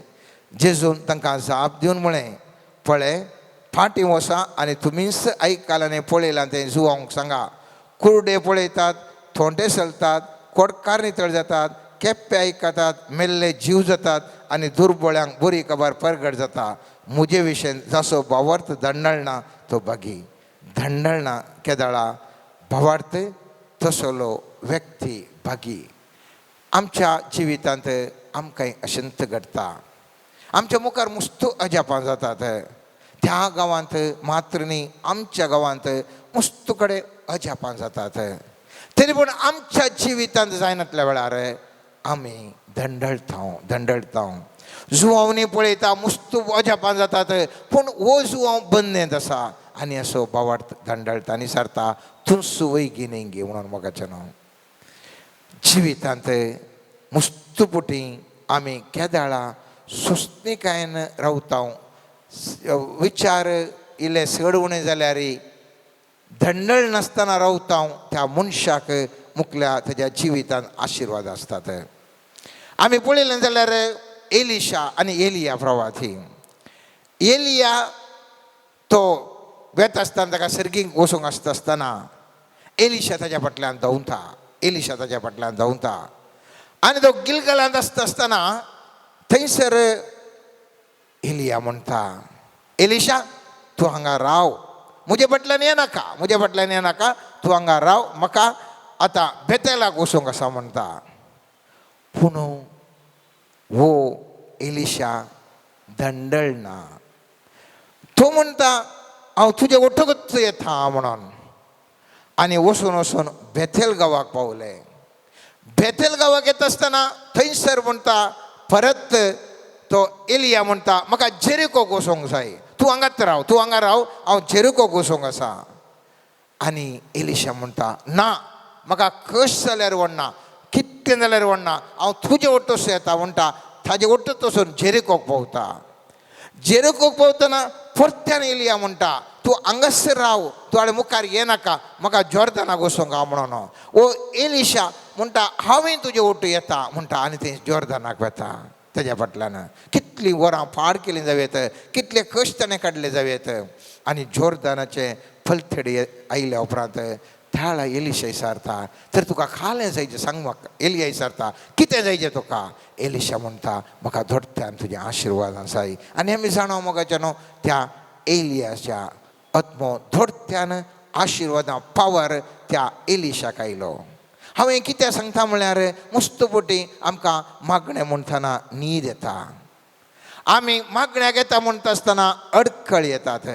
जेजून तांकां जाप दिवन म्हळें पळय फाटीं वसा आनी तुमीच आयकालांनी पळयलां तें जुवांक सांगा कुर्डे पळयतात थोंटे चलतात कोडकार नितळ जातात केप्पे आयकतात मेल्ले जीव जातात आनी दुर्बळ्यांक बरी खबर परगट जाता मुजे विशयन जसो भावार्थ धंडळना तो भागी धंडळना केदाळा भावार्थ तसलो व्यक्ती भागी आमच्या जिवितांत आमकां अशंत घडटा आमच्या मुखार मुस्तू अजापां जातात त्या गांवांत मात्र न्ही आमच्या गांवांत मुस्तू कडेन अजापां जातात तरी पूण आमच्या जिवितांत जायनातल्या वेळार आमी धंडळता जुवांनी पळयता मुस्तू अजापां जातात पूण हो जुवांव बंदेंत आसा आनी असो भावार्थ धंडळता आनी सारता तुलसू वैगी नेंगी म्हणून मोगाचें नांव जिवितांत मुस्तुपुटी आमी केदाळा सुस्तेकायेन रावता विचार इल्ले चडवणे जाल्यार धंडळ नासतना रावता त्या मनशाक मुखल्या ताच्या जिवितांत आशिर्वाद आसतात आमी पळयलें जाल्यार एलिशा आनी एलिया प्रवाद ही एलिया तो वेत आसतना ताका सर्गीक वचूंक आसतना एलिशा ताच्या फाटल्यान धांवता आनी तो गिलगलांत आसतना थंयसर एलिया म्हणटा एलिशा तूं हांगा राव म्हजे फाटल्यान येनाका तूं हांगा राव म्हाका आतां बेतेलाक वचूंक आसा म्हणटा पूण वो एलिशा धंडळना तो म्हणटा हांव तुजे ओठोगच येता म्हणून आनी वचून बेथेल गांवाक पावले बेथेल गांवाक येता आसतना थंयसर म्हणटा परत तो एलिया म्हणटा म्हाका जेरिकोक वचोंक जाय तूं हांगाच राव हांव जेरिकोक वचोंक आसा आनी एलिशा म्हणटा ना म्हाका कश जाल्यार वडना कितें जाल्यार वडना हांव तुजे ओटोस येता म्हणटा ताजे ओटोच वचून जेरिकोक पावतना परत्यान एलिया म्हणटा तूं हांगासर राव तूं हाडे मुखार येनाका म्हाका जॉर्दानाक वचोंक हा म्हणून ओ एलिशा म्हणटा हांवें तुजे ओटो येता म्हणटा आनी थंय जॉर्दानाक वता ताज्या फाटल्यान कितलीं वरां पाड केलीं जावेत कितले कश्ट ताणें काडले जावेत आनी जॉर्दानाचे फलथडी आयल्या उपरांत त्या एलिशा विचारता तर तुका खालें जायचें सांग म्हाका एलिया विचारता कितें जायचें तुका एलिशा म्हणटा म्हाका धोडत्यान तुजें आशिर्वाद जाय आनी आमी जाणो मोगाचें न्हू त्या एलियाच्या आत्मो धोडत्यान आशिर्वादां पावर त्या एलिशाक आयलो हांवें कितें सांगता म्हळ्यार मुस्तुपटी आमकां मागणें म्हणटना न्हीद येता आमी मागण्याक येता म्हणटा आसतना अडखळ येतात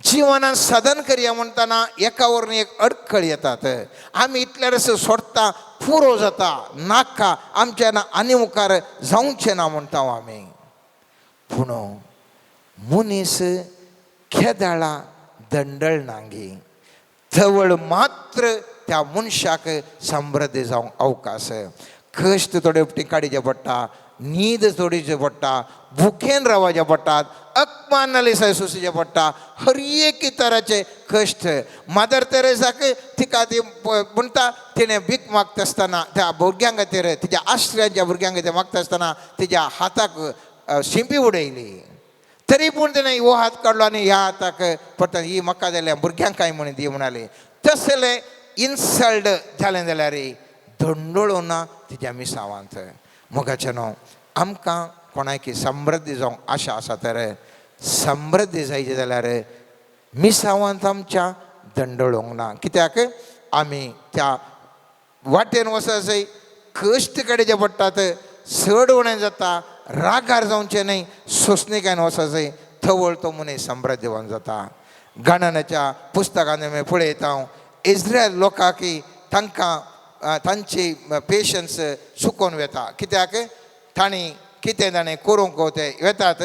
जिवनान साधन करया म्हणटना एका वरून एक अडखळ येतात आमी इतल्यार सोडटा पुरो जाता नाका आमच्यान आनी मुखार जावचें ना म्हणटा आमी पूण मनीस केदाळा धंडळनांगी जवळ मात्र त्या मनशाक समृद्धी जावंक अवकाश कश्ट थोडे उपटी काडचे पडटा न्हीद सोडीचे पडटा भुकेन रावचे पडटात अकमानाली सय सोंसचे पडटा हर एक तराचे कश्ट मदर तेरेसाक तिका ती म्हणटा तिणें भीक मागता आसतना त्या भुरग्यां खातीर तिच्या आश्रयाच्या भुरग्यां खातीर मागता आसतना तिच्या हाताक शिंपी उडयली तरी पूण तिणें हो हात काडलो आनी ह्या हाताक पडटा ही म्हाका जाल्या भुरग्यांक काय म्हण दी म्हणाली तसलें इन्सल्ट जालें जाल्यार धंडोळो ना तिच्या मिसांवांत मोगाचें न्हू आमकां कोणाकी समृद्धी जावंक आशा आसा तर समृद्धी जायची जाल्यार मिसांवांत आमच्या धंडोळोंक ना कित्याक आमी त्या वाटेन वचसय कश्ट काडचे पडटात चड उणें जाता रागार जावचें न्हय सोंसणिकायन वचसय थवळ तो मनीस समृद्धीवान जाता गणनाच्या पुस्तकांत आमी पळयता इस्रायल लोकांक तांकां तांची पेशन्स चुकोवन वेता कित्याक तांणी कितें ताणें करूंक ते येतात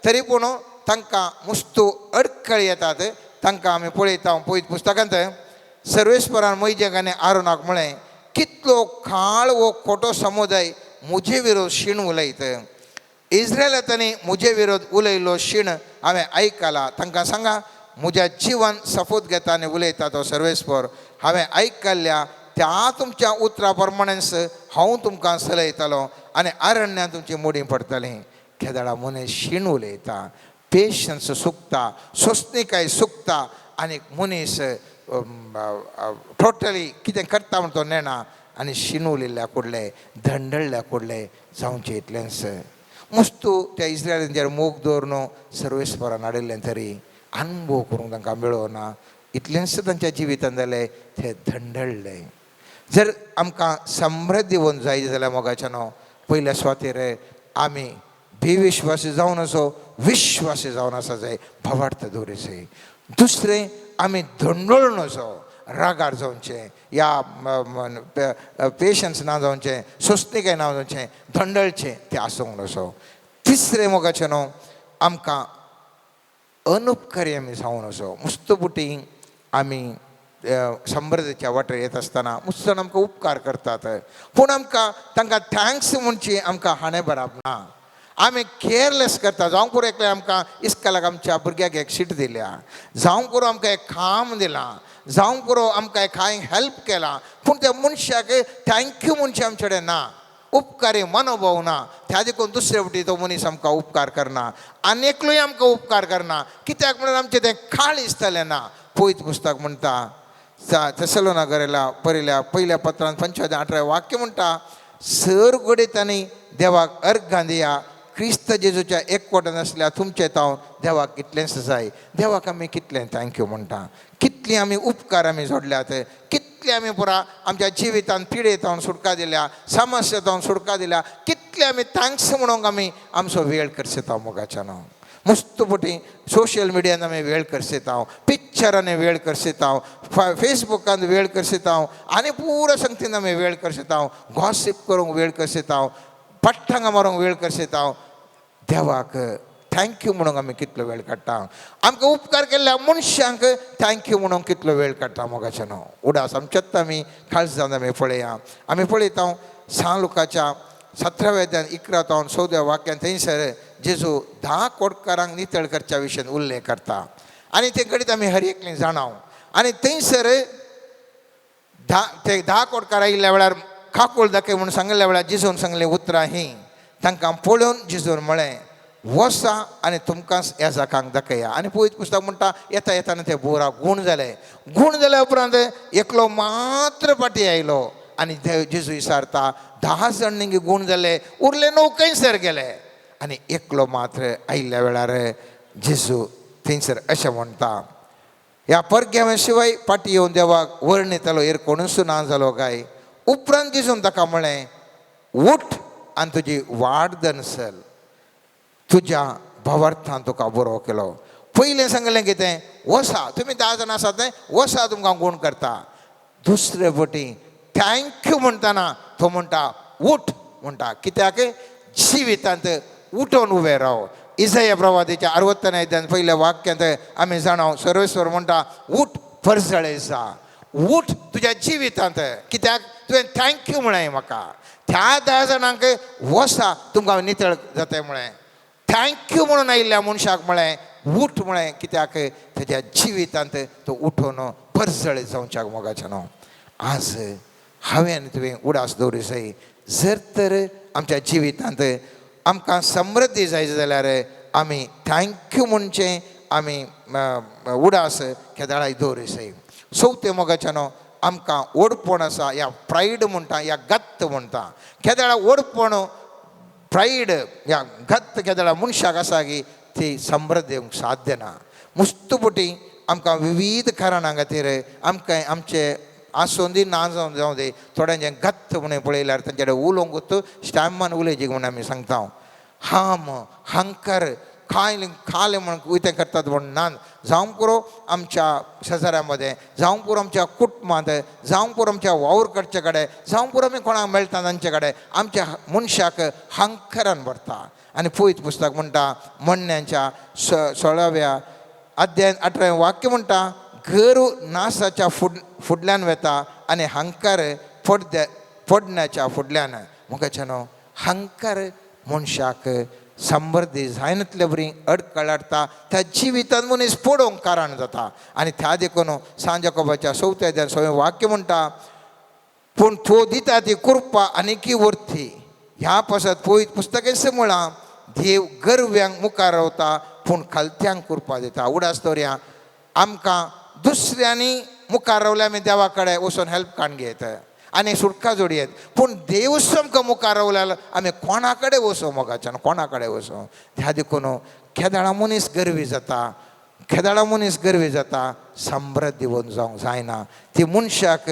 तरी पूण तांकां मुस्तू अडखळ येतात तांकां आमी पळयता पळयत पुस्तकांत सर्वेस्परान मैजेगाने आरोनाक म्हळें कितलो काळ वो खोटो समुदाय मुजे विरोध शीण उलयत इस्रायलांनी मुजे विरोध उलयलो शीण हांवें आयकला तांकां सांगा म्हज्या जिवान सफोत घेता आनी उलयता तो सर्वेस्पर हांवें आयकल्ल्या त्या तुमच्या उतरा प्रमाणेच हांव तुमकां सलयतलो आनी अरण्यान तुमची मोडी पडटली केदळा मनीस शीण उलयता पेशन्स सुकता सोंसणिकाय सुकता आनी मनीस टोटली कितें करता म्हण तो नेना आनी शीण उलयल्ल्या कुडले धंडळल्या कुडले जावचें इतलेंच मस्तू त्या इस्रायलांचेर मोग दवरून सर्वेस्परान हाडिल्लें तरी अनुभव करूंक तांकां मेळना इतलेंच तांच्या जिवितांत जालें ते धंडळले जर आमकां समृद्धी वन जाय जाल्यार मोगाचें न्हू पयल्या सुवातेर आमी बेविश्वासी जावन असो विश्वासी जावन आसा जाय भवार्थ दवरचें दुसरें आमी धंडोळून असो रागार जावचें या पेशन्स ना जावचें सोंसणिकाय ना जावचें धंडळचें तें आसूंक नसो तिसरें मोगाचें न्हू आमकां अनुपकारी आमी जावन असो मुस्तबुटी आमी समृद्धीच्या वाटेर येत आसतना मुस्तन आमकां उपकार करतात पूण आमकां तांकां थँक्स म्हणची आमकां हाणें बराब ना आमी केअरलेस करता जावं करून एकले आमकां इस्कॉलाक आमच्या भुरग्याक एक सीट दिल्या जावं करून आमकां एक काम दिलां जावं करून आमकां एक कांय हेल्प केलां पूण त्या मनशाक थँक्यू म्हणचे आमचे कडेन ना उपकारी मनोभाव ना त्या देखून दुसरे वटी तो मनीस आमकां उपकार करना आनी एकलोय आमकां उपकार करना कित्याक म्हणून आमचें तें काळ दिसतलें ना पळयत पुस्तक म्हणटा थेसलोनिकेला पयल्या पत्रांत 25:18 वाक्य म्हणटा सर घडयतानी देवाक अर्घ दिया क्रिस्त जेजूच्या एकवटान आसल्या तुमचें ताव देवाक कितलेंच जाय देवाक आमी कितलें थँक्यू म्हणटा कितली आमी उपकार आमी जोडल्यात कितले आमी पुरा आमच्या जिवितांत पिडेतावन सुटका दिल्या समस्येतावन सुटका दिल्या कितले आमी थँक्स म्हणूंक आमी आमचो वेळ करचेता मोगाच्या न्हू मस्तपटी सोशल मिडियान आमी वेळ करचेता पिक्चरांनी वेळ करचेता फेसबुकान वेळ करचेता आनी पुरो संगतीन आमी वेळ करचेता गॉसिप करूंक वेळ करचेता पट्टांगां मारूंक वेळ करचेता देवाक थँक्यू म्हणून आमी कितलो वेळ काडटा आमकां उपकार केल्ल्या मनशांक थँक्यू म्हणून कितलो वेळ काडटा मोगाचें न्हू उडास आमच्यात आमी खास जावन आमी पळया आमी पळयता सांत लुकाच्या 17व्या अध्यायान 11 ते 14 वाक्यान थंयसर जेजू 10 कोडकारांक नितळ करच्या विशयान उल्लेख करता आनी ते घडीत आमी हर एकलीं जाणाव आनी थंयसर ते 10 कोडकार आयिल्ल्या वेळार खाकूळ दाखय म्हणून सांगिल्ल्या वेळार जेजून सांगलें उतरां हीं तांकां पळोवन जेजून म्हळें वसा आनी तुमकांच ह्या जाकांक दाखया आनी पळयत पुस्तक म्हणटा येता येताना ते बोरा गूण जाल्या उपरांत एकलो मात्र फाटी आयलो आनी जेजू विचारता 10 जाणांनी गूण जाले उरले 9 खंयसर गेले आनी एकलो मात्र आयिल्ल्या वेळार जेजू थंयसर अशें म्हणटा ह्या परग्या शिवाय फाटी येवन देवाक वर्णितलो एर कोणूच ना जालो काय उपरांत जेजून ताका म्हळें उठ आनी तुजी वाड दनसल तुज्या भावार्थान तुका बरो केलो पयलें सांगलें कितें वसा तुमी 10 जाणां आसात न्हय वसा तुमकां गूण करता दुसरे फावटी थँक्यू म्हणटाना तो म्हणटा उठ म्हणटा कित्याक जिवितांत उठोन उबें राव इसाया प्रवादीच्या 60व्या अध्यायान पयल्या वाक्यांत आमी जाणाव सर्वेस्वर म्हणटा उठ फरजळे जा उठ तुज्या जिवितांत कित्याक तुवें थँक्यू म्हळें म्हाका त्या 10 जाणांक वसा तुमकां नितळ जाता म्हळें थँक्यू म्हणून आयिल्ल्या मनशाक म्हळें उठ म्हळें कित्याक तेज्या जिवितांत तो उठोन परजळ जावच्याक मोगाचें न्हू आज हांवें आनी तुवें उडास दवरूं जाय जर तर आमच्या जिवितांत आमकां समृद्धी जाय जाल्यार आमी थँक्यू म्हणचें आमी उडास केदाळाय दवरूं जाय चवथें मोगाचें न्हू आमकां ओडपण आसा या प्रायड म्हणटा या गत्त म्हणटा केदाळा ओडपण प्रायड या गत्त केदाळा मनशाक आसा की ती समृद्धी येवंक साध्य ना मुस्तपुटी आमकां विविध कारणां खातीर आमकां आमचे आसोंदी ना जावं दे थोड्यांचें गत्त म्हणून पळयल्यार तांचे कडेन उलोवंक स्टॅमान उलयची म्हण आमी सांगता हाम हंकार खाल म्हणून वयतें करतात म्हण ना जावं पुरो आमच्या शेजाऱ्यां जावं पुरो आमच्या कुटुंबांत जावं पुरो आमच्या वावुरकडचे कडेन जावं पुरो आमी कोणाक मेळटा तांचे कडेन आमच्या मनशाक हंकारान भरता आनी पळयत पुस्तक म्हणटा म्हणण्यांच्या 16व्या अध्यायान 18वें वाक्य म्हणटा घर नासाच्या फुडल्यान वेता आनी हंकार पडण्याच्या फुडल्यान मुखाचें न्हू हंकार मनशाक समृद्धी जायनातले बरी अडकळ हाडटा त्या जिवितांत मनीस पडोवंक कारण जाता आनी त्या देखून सांज कोबाच्या 4व्या अध्यायान 6वें वाक्य म्हणटा पूण तो दिता ती कृपा आनीकी वर्थी ह्या पासत पळयत पुस्तकेच म्हळां देव गर्व्यांक मुखार रावता पूण खालत्यांक कृपा दिता उडास दवरया आमकां दुसऱ्यांनी मुखार रावल्या आमी देवा कडेन वचून हेल्प काण घेत आनी सुटका जोडयेत पूण देवच आमकां मुखार रावल्यार आमी कोणा कडेन वचूं मोगाच्यान कोणा कडेन वचूं त्या देखून केदाळा मनीस गर्वी जाता केदाळा मनीस गर्वी जाता समृद्धी वन जावंक जायना ती मनशाक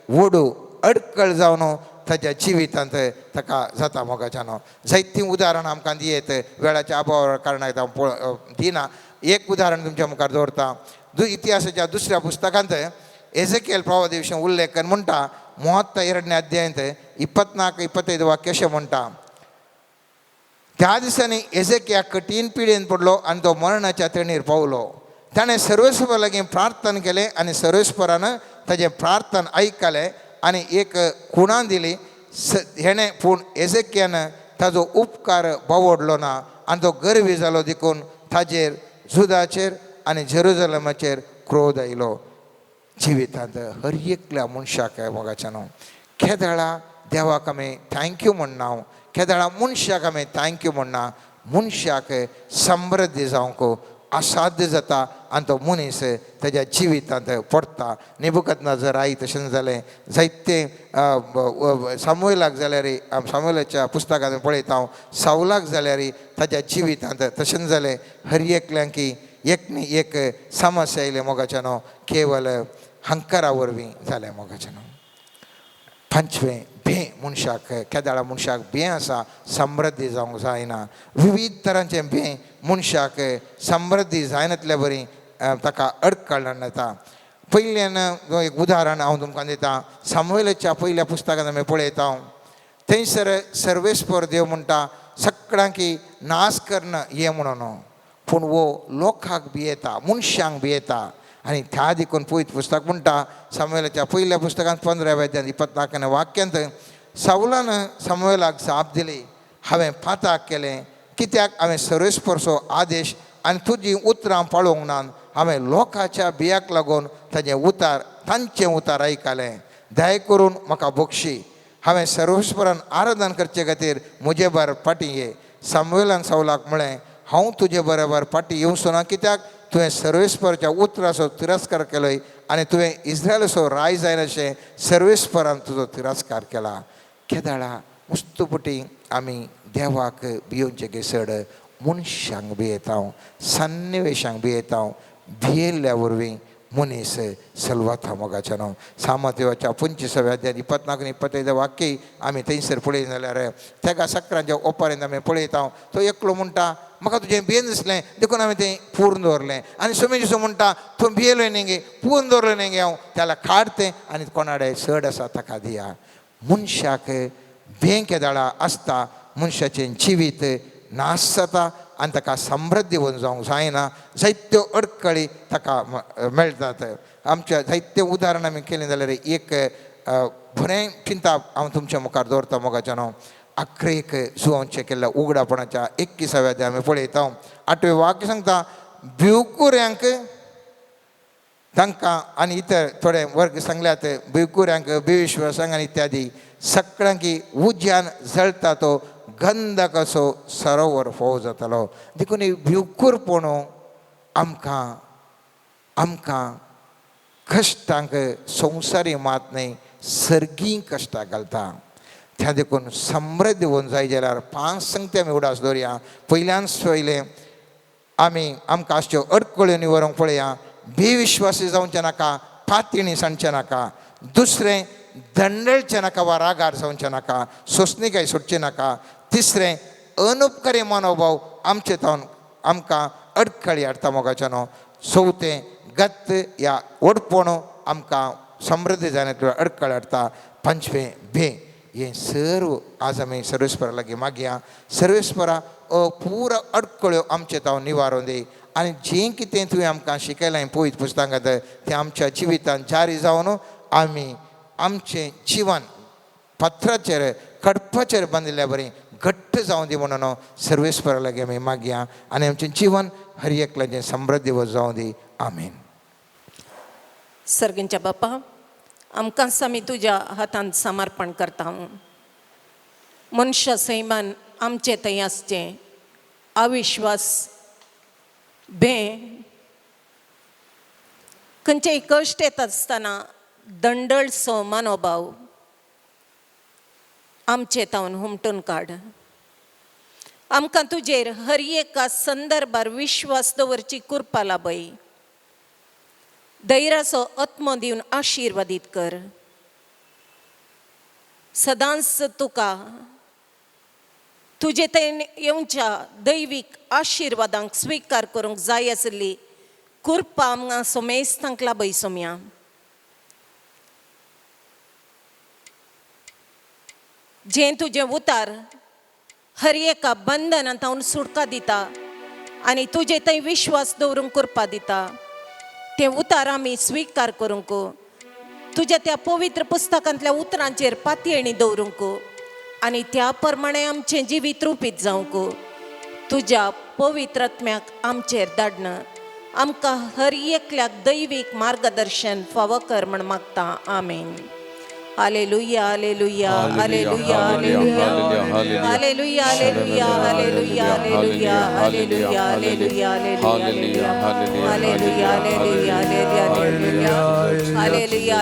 वडू अडकळ जावन ताच्या जिवितांत ताका जाता मोगाच्यान जायतीं उदाहरणां आमकां दियेत वेळाच्या अभावा कारणाक हांव दिना एक उदाहरण तुमच्या मुखार दवरता इतिहासाच्या 2ऱ्या पुस्तकांत एझेकिएल प्रवादी विशीं उल्लेख करून म्हणटा 32 अध्यायांत 24-25 वाक्य अशें म्हणटा त्या दिसांनी एझेकिया कठीण पिडेन पडलो आनी तो मरणाच्या तणीर पावलो ताणें सर्वेस्परा लागीं प्रार्थना केलें आनी सर्वेस्परान ताचें प्रार्थना आयकलें आनी एक खुणां दिली हेणें पूण एझेकियान ताजो उपकार बावडलो ना आनी तो गर्वी जालो देखून ताजेर जुदाचेर आनी जेरुजलेमाचेर क्रोध आयलो जिवितांत हर एकल्या मनशाक मोगाचें न्हू केदाळा देवाक आमी थँक्यू म्हणना केदाळा मनशाक आमी थँक्यू म्हणना मनशाक समृद्धी जावंक असाध्य जाता आनी तो मनीस तेज्या जिवितांत पडटा नेबुकदनेझर आई तशें जालें जायते सामुएलाक जाल्यार सामुएलाच्या पुस्तकांत पळयता सावलाक जाल्यार ताच्या जिवितांत तशें जालें हर एकल्यांक की एक न्ही एक समस्या आयले मोगाचें न्हू केवल हंकारा वरवीं जालें मोगाचें न्हू 5वें भें मनशाक केदाळा मनशाक भें आसा समृद्धी जावंक जायना विविध तरांचें भें मनशाक समृद्धी जायनातल्या बरी ताका अडकळ येता पयल्यान एक उदाहरण हांव तुमकां दितां सामुएलाच्या पयल्या पुस्तकांत आमी पळयता थंयसर सर्वेस्पर देव म्हणटा सगळ्यांकी नाश करना हें म्हणून पूण वो लोकांक भियेता मनशांक भियेता आनी त्या देखून पळयत पुस्तक म्हणटा सामुएलाच्या पयल्या पुस्तकांत 15व्या अध्यायान 24 वाक्यांत सावलान सामुएलाक जाप दिली हांवें पाताक केलें कित्याक हांवें सर्वेस्परचो आदेश आनी तुजीं उतरां पाळोवंक ना हांवें लोकांच्या भियाक लागून तांचें उतार आयकलें दया करून म्हाका बक्षी हांवें सर्वेस्परान आराधन करचे खातीर म्हजे बर फाटीं ये सामुएलान सावलाक म्हळें हांव तुजे बरोबर फाटीं येवचो ना कित्याक तुवें सर्वेस्पराच्या उतराचो तिरस्कार केलोय आनी तुवें इस्रायलाचो राय जायना अशें सर्वेस्परान तुजो तिरस्कार केला केदाळा मुस्तपुटी आमी देवाक भियोवचे केसड मनशांक भियेता सन्निवेशांक भियेता भियेल्ल्या वरवीं मनीस सलवाता मोगाचें न्हू सामर्थ्याच्या 25व्या अध्यायान 24 आनी 25 वाक्य आमी थंयसर पळय जाल्यार तेका सक्रांच्या ओपारेंत आमी पळयता तो एकलो म्हणटा म्हाका तुजें भियेन दिसलें देखून हांवें तें पूर्ण दवरलें आनी सुमेश दिसो म्हणटा तूं भियेलोय न्ही गे पूर्ण दवरलें न्ही गे हांव त्याला काडतें आनी कोणाडेन चड आसा ताका दिया मनशाक भें केदाळा आसता मनशाचें जिवीत नाश जाता आनी ताका समृद्धी वन जावंक जायना जायत्यो अडकळी ताका मेळटात आमच्या जायते उदाहरण आमी केलें जाल्यार एक बरें चिंता हांव तुमच्या मुखार दवरता मोगाच्यान आख्रेक जुवांचे केल्ल्या उगडापणाच्या 21व्या आमी पळयता 8वें वाक्य सांगता भिवकुऱ्यांक तांकां आनी इतर थोडे वर्ग सांगल्यात भिवकुऱ्यांक बेविश्वासांक आनी इत्यादी सगळ्यांकी उज्यान जळटा तो गंध कसो सरोवर फोव जातालो देखून भिवकुरपणू आमकां कश्टांक संवसारी मात न्ही सर्गी कश्टां घालता त्या देखून समृद्ध होऊन जाय जाल्यार 5 संगती आमी उडास दवरया पयले आमकां आसच्यो अडकळ्यो निवरूंक पळया बेविश्वासी जावचें नाका पातिणी सांडचें नाका दुसरें दंडळचें नाका वा रागार जावचें नाका सोंसणीकाय सोडचें नाका तिसरें अनुपकारी मनोभाव आमचे तावन आमकां अडखळी हाडटा मोगाच्यान चवथें गत या ओडपणू आमकां समृद्ध जाण्यातलो अडखळ हाडटा 5वें भे हे सर्व आज आमी सर्वेस्परा लागीं मागया सर्वेस्परा पुरो अडकळ्यो आमचे तावन निवारून दी आनी जें कितें तुवें आमकां शिकयलां पळयत पुस्तकांत तें आमच्या जिवितांत जारी जावन आमी आमचें जिवन पत्राचेर कडपाचेर बांदिल्ल्या बरें घट्ट जावं दी म्हणून सर्वेस्परा लागीं आमी मागया आनी आमचें जिवन हर एकल्याचें समृद्धी जावं दी आमीन. सर्गींच्या बापा आमकांच आमी तुज्या हातांत समर्पण करता मनुष्य सैमान आमचे थंय आसचें अविश्वास भे खंयचेय कश्ट येता आसतना दंडळसो मनोभाव आमचे तावन हुमटून काड आमकां तुजेर हर एका संदर्भार विश्वास दवरची कृपा लाभय धैर्याचो आत्मो दिवन आशिर्वादीत कर सदांच तुका तुजे थंय येवच्या दैवीक आशिर्वादांक स्विकार करूंक जाय आसली कृपा आमकां सोमेस्तांक लाभय सोम्या जें तुजें उतार हर एका बंधनांत हांव सुटका दिता आनी तुजे थंय विश्वास दवरूंक कृपा दिता तें उतार आमी स्विकार करूंक तुज्या त्या पवित्र पुस्तकांतल्या उतरांचेर पातयेणी दवरूंक आनी त्या प्रमाणे आमचें जिवीत रुपीत जावंक तुज्या पवित्र आत्म्याक आमचेर धाडन आमकां हर एकल्याक दैवीक मार्गदर्शन फावो कर म्हण मागता आमेन. Hallelujah hallelujah hallelujah hallelujah hallelujah hallelujah hallelujah hallelujah hallelujah hallelujah hallelujah hallelujah hallelujah hallelujah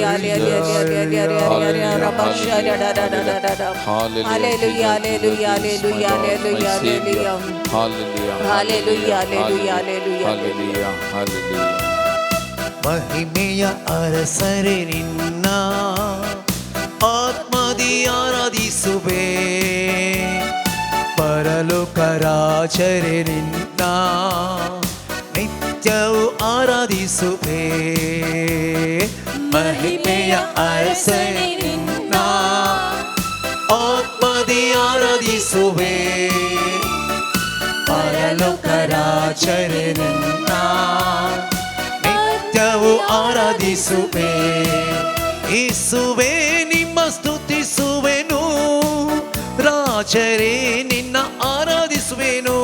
hallelujah hallelujah रबशा डा डा डा डा डा hallelujah hallelujah hallelujah hallelujah hallelujah hallelujah hallelujah hallelujah hallelujah ಮಹಿಮೆಯ ಅರಸರೆ ನಿನ್ನ ಆತ್ಮದಿ ಆರಾಧಿಸುವೆ ಪರಲೋಕ ರಾಜರೆ ನಿನ್ನ ನಿತ್ಯವೂ ಆರಾಧಿಸುವೆ ಮಹಿಮೆಯ ಅರಸರೆ ನಿನ್ನ ಆತ್ಮದಿ ಆರಾಧಿಸುವೆ ಪರಲೋಕ ರಾಜರೆ ನಿನ್ನ ಆರಾಧಿಸುವೆ ಯೇಸುವೆ ನಿಮ್ಮ ಸ್ತುತಿಸುವೆನು ರಾಜರೇ ನಿನ್ನ ಆರಾಧಿಸುವೆನು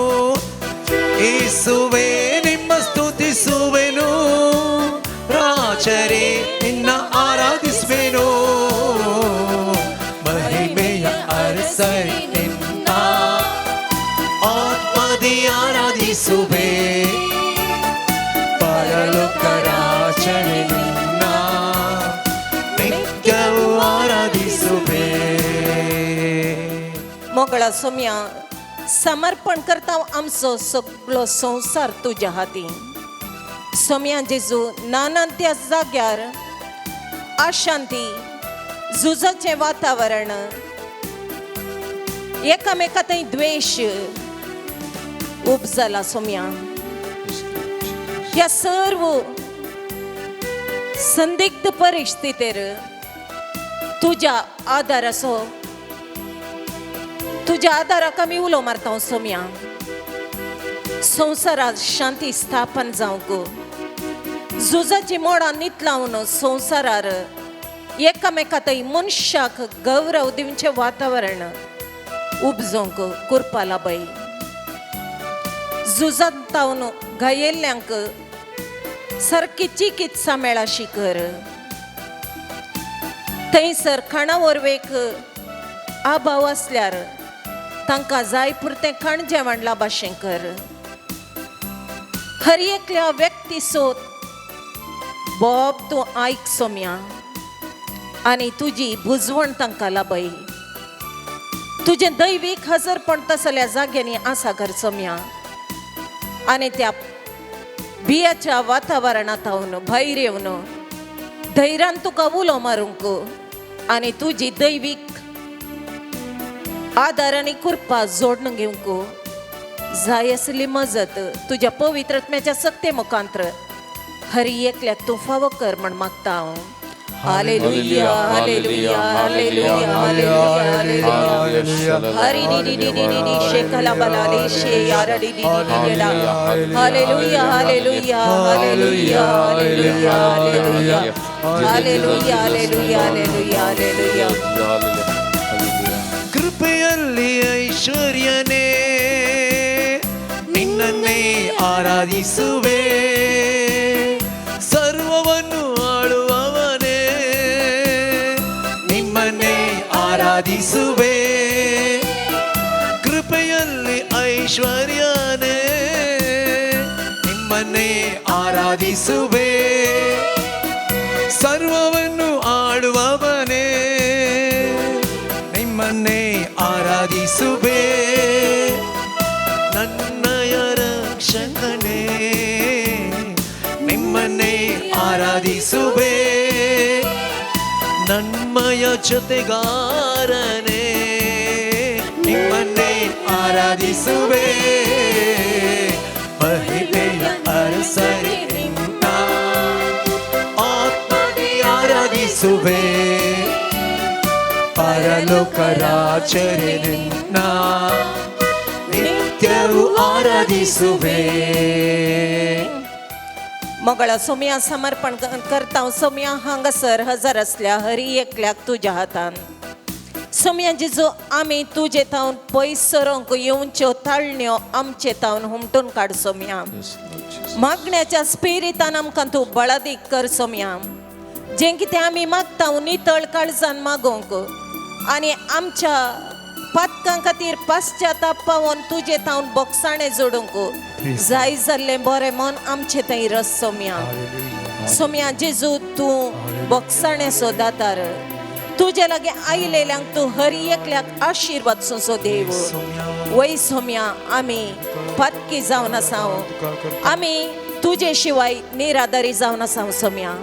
ಯೇಸುವೆ ನಿಮ್ಮ ಸ್ತುತಿಸುವೆನು ರಾಜರೇ ನಿನ್ನ ಆರಾಧಿಸುವೆನು ಮಹಿಮೆಯ ಅರಸರೇ ನಿನ್ನ ಆತ್ಮದಿ ಆರಾಧಿಸುವೆ ಪರಲೋಕ ರಾಜರೇ ನಿನ್ನ ನಿತ್ಯವೂ ಆರಾಧಿಸುವೆ. मोगळा सोम्या समर्पण करता आमचो सगळो संवसार तुज्या हातीन सोम्या जेजू नाना त्या जाग्यार अशांती झुजाचें वातावरण एकामेका थंय द्वेश उपजला सोम्या ह्या सर्व संदिग्ध परिस्थितीर तुज्या आदाराचो तुज्या आदाराक आमी उलो मारता सोम्या संवसारात शांती स्थापन जावंक झुजाची मोडां नीत लावन संवसारार एकामेकातय मनशाक गौरव दिवचे वातावरण उपजोंक करपा लाबय. झुजांतावन घायेल्ल्यांक सारकी चिकित्सा मेळाशी कर. थंयसर खाणा वरवेक अभाव असल्यार तांकां जाय पुरतें खाण जेवण लाभाशें कर. हर एकल्या व्यक्ती सोद बोब तूं आयक सोम्या आनी तुजी बुजवण तांकां लाभय. तुजें दैवीक हजरपण तसल्या जाग्यांनी आसा घर सोम्या आनी त्या भियाच्या वातावरणांत भायर येवन धैर्यान तुका उलो मारूंक आनी तुजी दैवीक आदार आनी कृपा जोडून घेवंक जाय असली मजत तुज्या पवित्रत्म्याच्या सत्ते मुखांतर हर एकल्याक तूं फावो कर म्हण मागता हांव. Hallelujah hallelujah hallelujah hallelujah hallelujah हरी डी डी डी डी शेकला बलाले शे यार डी डी डी डी hallelujah hallelujah hallelujah hallelujah hallelujah hallelujah hallelujah hallelujah hallelujah. ಕೃಪೆಯಲ್ಲಿ ಐಶ್ವರ್ಯನೇ ನಿನ್ನನ್ನೇ ಆರಾಧಿಸುವೆ. ಸರ್ವವನ್ನು ಆಳುವವನೇ ನಿಮ್ಮನ್ನೇ ಆರಾಧಿಸುವೆ. ಕೃಪೆಯಲ್ಲಿ ಐಶ್ವರ್ಯನೇ ನಿಮ್ಮನ್ನೇ ಆರಾಧಿಸುವೆ. ಸರ್ವವನ್ನು ಆಳುವವನೇ ನಿಮ್ಮನ್ನೇ ಆರಾಧಿಸುವೆ. ನನ್ನಯ ರಕ್ಷಕನೇ ನಿಮ್ಮನ್ನೇ ಆರಾಧಿಸುವೆ. ನನ್ಮಯ ಜೊತೆಗಾರನೇ ನಿಮ್ಮನ್ನೇ ಆರಾಧಿಸುವೆ. ಮಹಿಳೆಯ ಅರಸರಿ ನಿನ್ನ ಆತ್ಮನೇ ಆರಾಧಿಸುವೆ. ಪರಲೋಕ ರಾಜರೇ ನಿನ್ನ ನಿತ್ಯವೂ ಆರಾಧಿಸುವೆ. मगळा सोम्या समर्पण करता सोम्या हांगासर हजर असल्या हरी एकल्याक तुज्या हातान. सोम्या जिजो आमी तुजे तावन पयस सरोंक येवच्यो ताळण्यो आमचे तावन हुमटून काड सोम्या. मागण्याच्या स्पिरितान आमकां तूं बळादीक कर सोम्या. जें कितें आमी मागता नितळ काळजान मागोंक आनी आमच्या पातकां खातीर पाश्चाताप पावोन तुजे तावन बोगसाणें जोडूंक जाय जाल्लें बरें मन आमचे थंय रस सोम्या. सोम्या जेजू तूं बोगसाणें सो दातार. तुजे लागीं आयलेल्यांक तूं हर एकल्याक आशिर्वाद सो देव. वय सोम्या आमी पातकी जावन आसाव. आमी तुजे शिवाय निरादारी जावन आसाव सोम्या.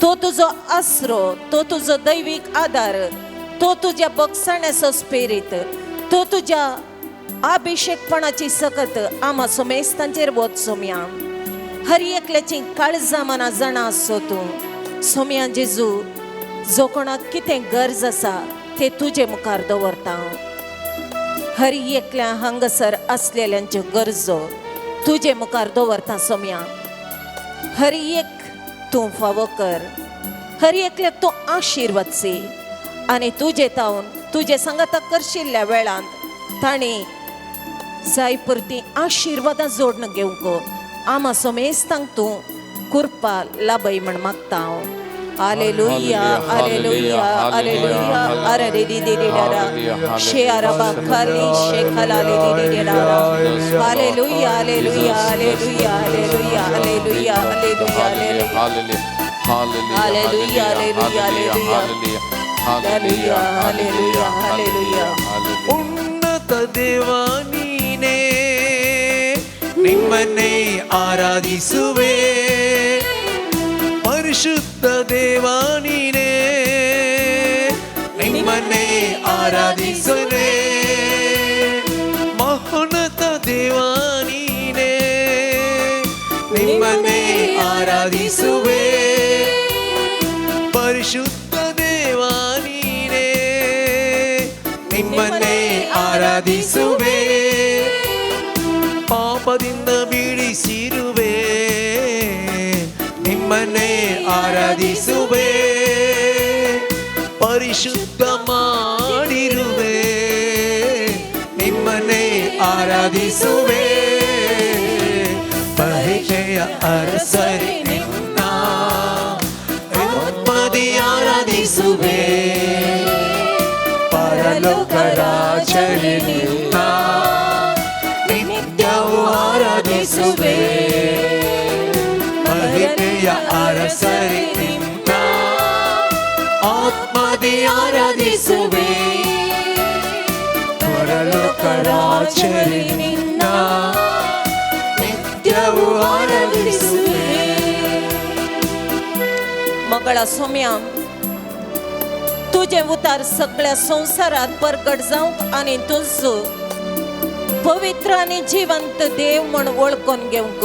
तो तुजो आसरो, तो तुजो दैवीक आदार, तो तुज्या बोगसाण्याचो स्पिरीट, तो तुज्या अभिषेकपणाची सकत आमा सोमेस्तांचेर वच सोम्या. हर एकल्याची काळजां मना जाणा आसो तूं सोम्या जेजू. जो कोणाक कितें गरज आसा ते तुजे मुखार दवरता. हर एकल्या हांगासर आसलेल्यांच्यो गरजो तुजे मुखार दवरता सोम्या. हर एक तूं फावो कर. हर एकल्याक तूं आशिर्वाद सी आनी तुजे तावन तुजे सांगाता करशिल्ल्या वेळांत ताणी जाय पुरती आशिर्वादां जोडून घेवंक आमा सोमेस्तांक तूं कृपा लाभय म्हण मागता हांव. हालेलुया हालेलुया हालेलुया अरे दी दी दी डारा शे अरबा खाली शे खलाले दी दी डारा. Hallelujah hallelujah hallelujah hallelujah hallelujah hallelujah hallelujah hallelujah hallelujah hallelujah hallelujah. ಉನ್ನತ ದೇವ ನೀನೇ ನಿಮ್ಮನ್ನೇ ಆರಾಧಿಸುವೆ. ಪರಿಶುದ್ಧ ದೇವ ನೀನೇ ನಿಮ್ಮನ್ನೇ ಆರಾಧಿಸುವೆ. ಮಹೋನ್ನತ ದೇವ ನೀನೇ ನಿಮ್ಮನ್ನೇ ಆರಾಧಿಸುವೆ. ಪರಿಶುದ್ಧ ದೇವ ನೀನೇ ನಿಮ್ಮನ್ನೇ ಆರಾಧಿಸುವೆ. ಪಾಪದಿಂದ ಬಿಡಿಸಿರುವೆ ನಿಮ್ಮನ್ನೇ ಆರಾಧಿಸುವೆ. ಶುದ್ಧ ಮಾಡಿರುವೆ ನಿಮ್ಮನ್ನೇ ಆರಾಧಿಸುವೆ ಮಹಿಮೆಯ ಅರಸರಿ ನಿನ್ನ ಆತ್ಮದಿ ಆರಾಧಿಸುವೆ ಪರಲೋಕ ರಾಜರಿ ನಿನ್ನ ನಿತ್ಯವೂ ಆರಾಧಿಸುವೆ ಮಹಿಮೆಯ ಅರಸರಿ ನಿನ್ನ ಆತ್ಮದಿ ಆರಾಧಿಸುವೆ ಪರಲೋಕ ರಾಜರಿ ನಿನ್ನ ನಿತ್ಯವೂ ಆರಾಧಿಸುವೆ. मगळा सोम्या तुझे उतार सगळ्या संसारात प्रगट जावंक आणि तुझो पवित्र आणि जिवंत देव म्हण वळखून घेवंक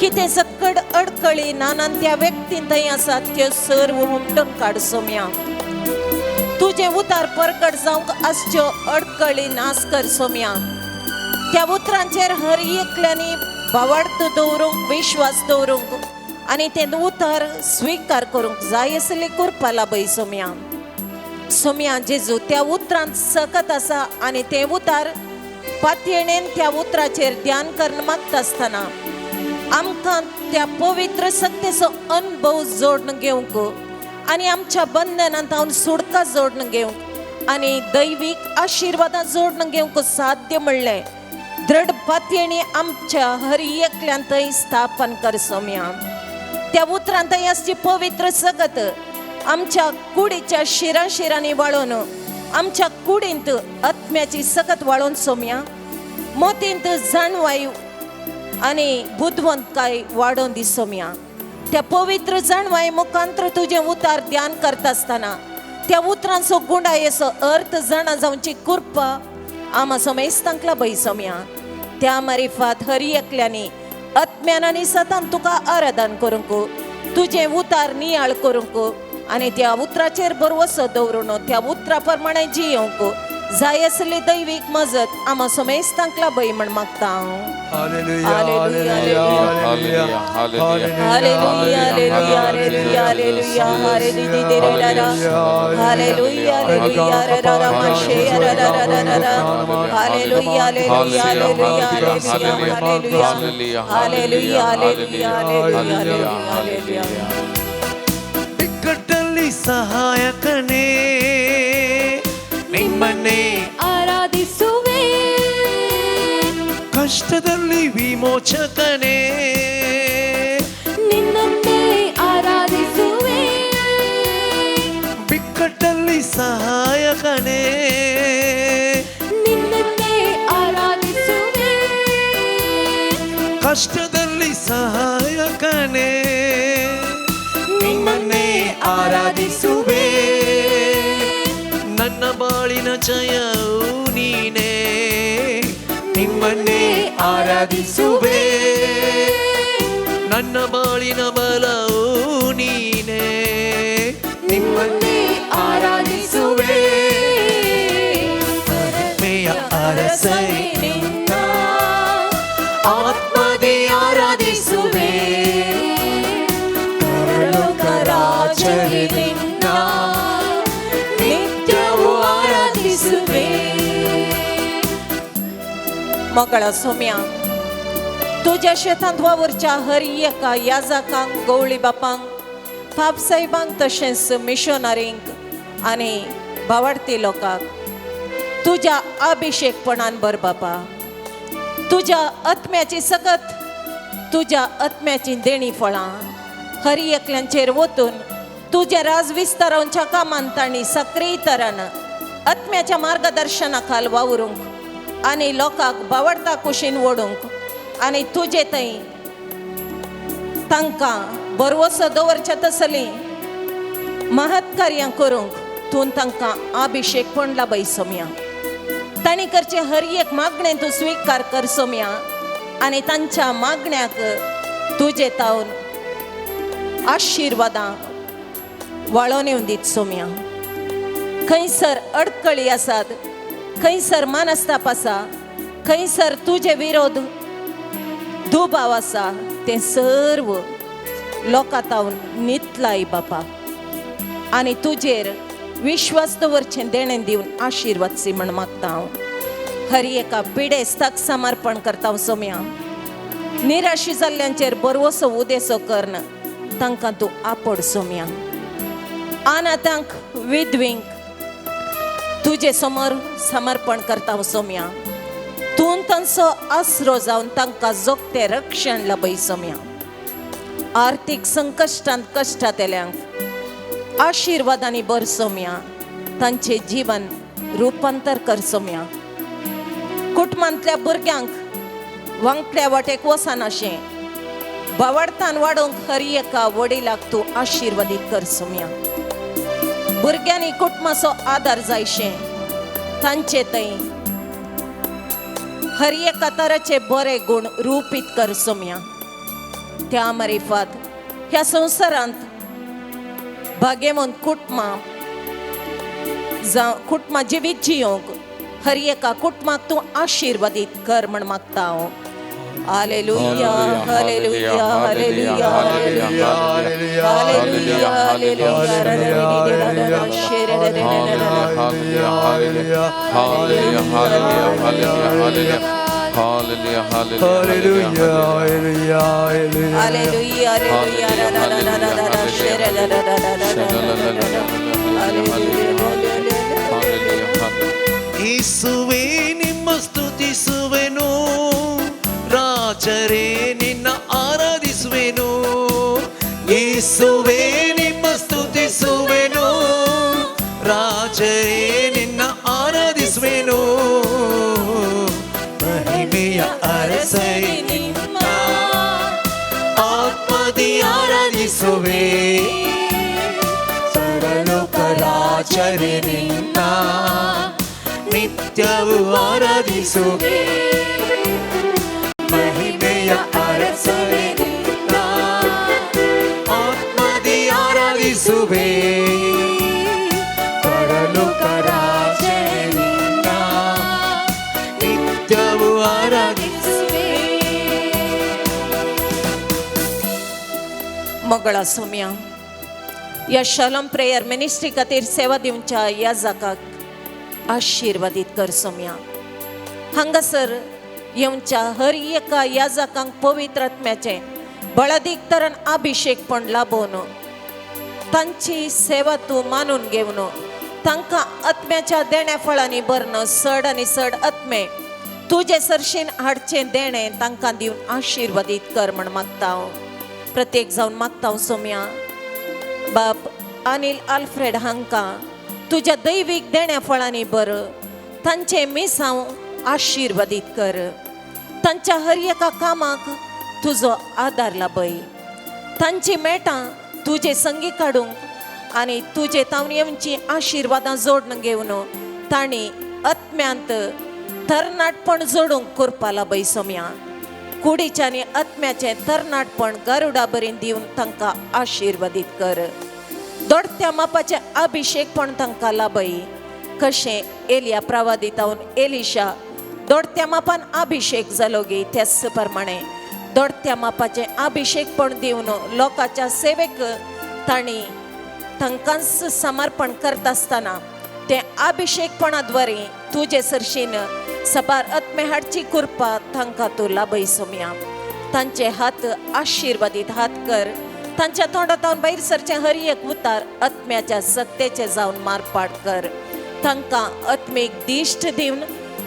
कितें सकड अडकळी नानान त्या व्यक्तीन थंय आसात त्यो सर्व हुमटून काड सोम्या. तुझे उतार प्रगट जावंक आसच्यो अडकळी नाश कर सोम्या. त्या उतरांचेर हर एकल्यानी भावार्थ दवरूंक विश्वास दवरूंक आणि ते उतार स्वीकार करूंक जाय आसली कृपा लाभय सोम्या. सोम्या जेजू त्या उतरांत सकत आसा आणि ते उतार पातयेणेन त्या उतराचेर ध्यान करून मागता आसतना आमकां त्या पवित्र सत्तेचो अनुभव जोडून घेवंक आणि आमच्या बंधनांत हांव सुटका जोडून घेवंक आणि दैवीक आशिर्वादां जोडून घेवंक साध्य म्हणलें दृढ पातयेणी आमच्या हर एकल्यान थंय स्थापन कर सोम्या. त्या उतरांत असची पवित्र सगत आमच्या कुडीच्या शिराशिरांनी वाळून आमच्या कुडींत आत्म्याची सकत वाळून सोम्या. मोतींत जाणवायू आणि बुद्धवंतकाय वाडोवन दी सोम्या. त्या पवित्र जाणवाय मुखांतर तुझे उतार ध्यान करता आसतना त्या उतरांचो गुणायेचो अर्थ जाणा जावची कृपा आमा समेस्तांकला भय सोम्या. त्या मारिफात हर एकल्यानी आत्म्यान आनी सतान तुका आराधन करूंक तुझे उतार नियाळ करूंक आणि त्या उतराचेर भरवसो दवरून त्या उतरा प्रमाणे जियोंक जाय आसली दैवीक मजत आमा समेस्तांकला भय म्हण मागता हांव. Hallelujah hallelujah, hallelujah hallelujah hallelujah hallelujah hallelujah hallelujah hallelujah hallelujah रा माशे रा रा रा रा रा hallelujah hallelujah hallelujah hallelujah hallelujah hallelujah hallelujah. ಇಕ್ಕಟ್ಟಲ್ಲಿ ಸಹಾಯಕನೇ ನಿಮ್ಮನ್ನೇ ಆರಾಧಿಸುವೆ ಕಷ್ಟದಲ್ಲಿ ವಿಮೋಚಕನೇ ನಿನ್ನನ್ನೇ ಆರಾಧಿಸುವೆ ಬಿಕ್ಕಟ್ಟಲ್ಲಿ ಸಹಾಯಕನೇ ನಿನ್ನನ್ನೇ ಆರಾಧಿಸುವೆ ಕಷ್ಟದಲ್ಲಿ ಸಹಾಯಕನೇ ನಿಮ್ಮನ್ನೇ ಆರಾಧಿಸುವೆ ನನ್ನ ಬಾಳಿನ ಜಯವು ನೀನೇ ನಿಮ್ಮನ್ನೇ ಆರಾಧಿಸುವೆ ನನ್ನ ಬಾಳಿನ ಬಲವು ನೀನೇ ನಿಮ್ಮನ್ನೇ ಆರಾಧಿಸುವೆ ಮಹಿಮೆಯ ಅರಸೈ ನಿನ್ನ ಆತ್ಮದೇ ಆರಾಧಿಸುವೆ ಪರಲೋಕ ರಾಜರೇ ನಿನ್ನ ನಿತ್ಯವೂ ಆರಾಧಿಸುವೆ. मगळा सोम्या तुझ्या शेतांत वावरच्या हर एका याजकांक गवळी बापांक पापसाहेबांक तशेंच मिशनरींक आनी भावार्थी लोकांक तुझ्या अभिषेकपणान भर बापा. तुझ्या आत्म्याची सकत तुझ्या आत्म्याची देणी फळां हर एकल्यांचेर वतून तुझ्या राज विस्तारांच्या कामान तांणी सक्रीय तरान आत्म्याच्या मार्गदर्शना खाल वावरूंक आणि लोकांक बावडता कुशीन ओडूंक आणि तुजे थंय तांकां बरवसो दवरचे तसली महत्कार्यां करूंक तूं तांकां अभिषेक पण लाभय सोम्या. तांणी करचे हर एक मागणें तूं स्वीकार कर सोम्या आणि तांच्या मागण्याक तुजे तावन आशिर्वादां वाळोवन येवन दीत सोम्या. खंयसर अडकळी आसात, खंयसर मनस्ताप आसा, खंयसर तुजे विरोध दुबाव आसा ते सर्व लोकां तावन नितलाय बापा आणि तुजेर विश्वास दवरचें देणें दिवन आशिर्वादसी म्हण मागता हांव. हर एका पिडेस्ताक समर्पण करता हांव सोम्या. निराशी जाल्ल्यांचेर बरवसो उदेसो करन तांकां तूं आपड सोम्या. अनाथांक विधवींक तुजे समोर समर्पण करता हांव सोम्या. तूं तांचो आसरो जावन तांकां जोगतें रक्षण लाभय सोम्या. आर्थीक संकश्टांत कश्टातेल्यांक आशिर्वादांनी भर सोम्या. तांचें जीवन रुपांतर कर सोम्या. कुटुंबांतल्या भुरग्यांक वांगड्या वाटेक वचनाशें बावडतान वाडोवंक हर एका वडिलाक तूं आशिर्वादीत कर सोम्या. भुरग्यांनी कुटुंबाचो आदार जायशें तांचे थंय हर एका तराचे बरे गुण रुपीत कर सोम्या. त्या मारिफात ह्या संवसारांत भाग्यवंत कुटुंबां जिवीत जियोंक हर एका कुटुंबाक तूं आशिर्वादीत कर म्हण मागता हांव. Hallelujah hallelujah hallelujah hallelujah hallelujah ಯೇಸುವೇ ನಿಮ್ಮ ಸ್ತುತಿಸುವೆನು, ರಾಜರೇ ನಿನ್ನ ಆರಾಧಿಸುವೆನು. ಯೇಸುವೇ ನಿಮ್ಮ ಸ್ತುತಿಸುವೆನು, ರಾಜರೇ ನಿನ್ನ ಆರಾಧಿಸುವೆನು. ಮಹಿಮೆಯ ಅರಸೈ ನಿನ್ನ ಆತ್ಮದಿ ಆರಾಧಿಸುವೆ. ಸರ್ವಲೋಕ ರಾಜರೇ ನಿನ್ನ ನಿತ್ಯವೂ ಆರಾಧಿಸುವೆ. ಮಹಿಮೆಯ ಅರಸರೇ ನಿನ್ನ ಆತ್ಮದಿ ಆರಾಧಿಸುವೆ. ಪರಲೋಕ ರಾಜರೇ ನಿನ್ನ ನಿತ್ಯವೂ ಆರಾಧಿಸುವೆ. मोगळा सोम्या. या शालोम प्रेयर मिनिस्ट्री खातीर सेवा दिवच्या ह्या जागाक आशिर्वादीत कर सोम्या. हांगासर येवच्या हर एका याजकांक पवित्र आत्म्याचे बळादीक तरान अभिषेक पण लाभोवन तांची सेवा तूं मानून घेवन तांकां आत्म्याच्या देण्या फळांनी भरन सड आनी सड आत्मे तुजे सरशीन हाडचें देणें तांकां दिवन आशिर्वादीत कर म्हण मागता हांव. प्रत्येक जावन मागता हांव सोम्या. बाप अनिल आल्फ्रेड हांकां तुज्या दैवीक देण्या फळांनी भर. तांचे मिसांव आशिर्वादीत कर. तांच्या हर एका कामाक तुजो आदार लाभय. तांची मेटां तुजे संगी काडूंक आनी तुजे तावणयेवची आशिर्वादां जोडून घेवन तांणी आत्म्यांत तरणाटपण जोडूंक करपा लाभय सोम्या. कुडीच्यानी आत्म्याचें तरणाटपण गारुडा बरें दिवन तांकां आशिर्वादीत कर. दोडत्या मापाचे अभिषेक पण तांकां लाभय. कशें एलिया प्रवादितावन एलिशा दोडत्या मापान अभिषेक जालो गे त्याच प्रमाणे दोडत्या मापाचे अभिषेक पण दिवन लोकांच्या सेवेक तांणी तांकांच समर्पण करता आसतना ते अभिषेकपणाद्वारे तुजे सरशीन सबार आत्मे हाडची कृपा तांकां तूं लाभय सोम्या. तांचे हात आशिर्वादीत हात कर. तांच्या तोंडांतल्यान भायर सरचे हर एक उतार आत्म्याच्या सत्तेचे जावन मारपाट कर. तांकां आत्मीक दिश्ट दिवन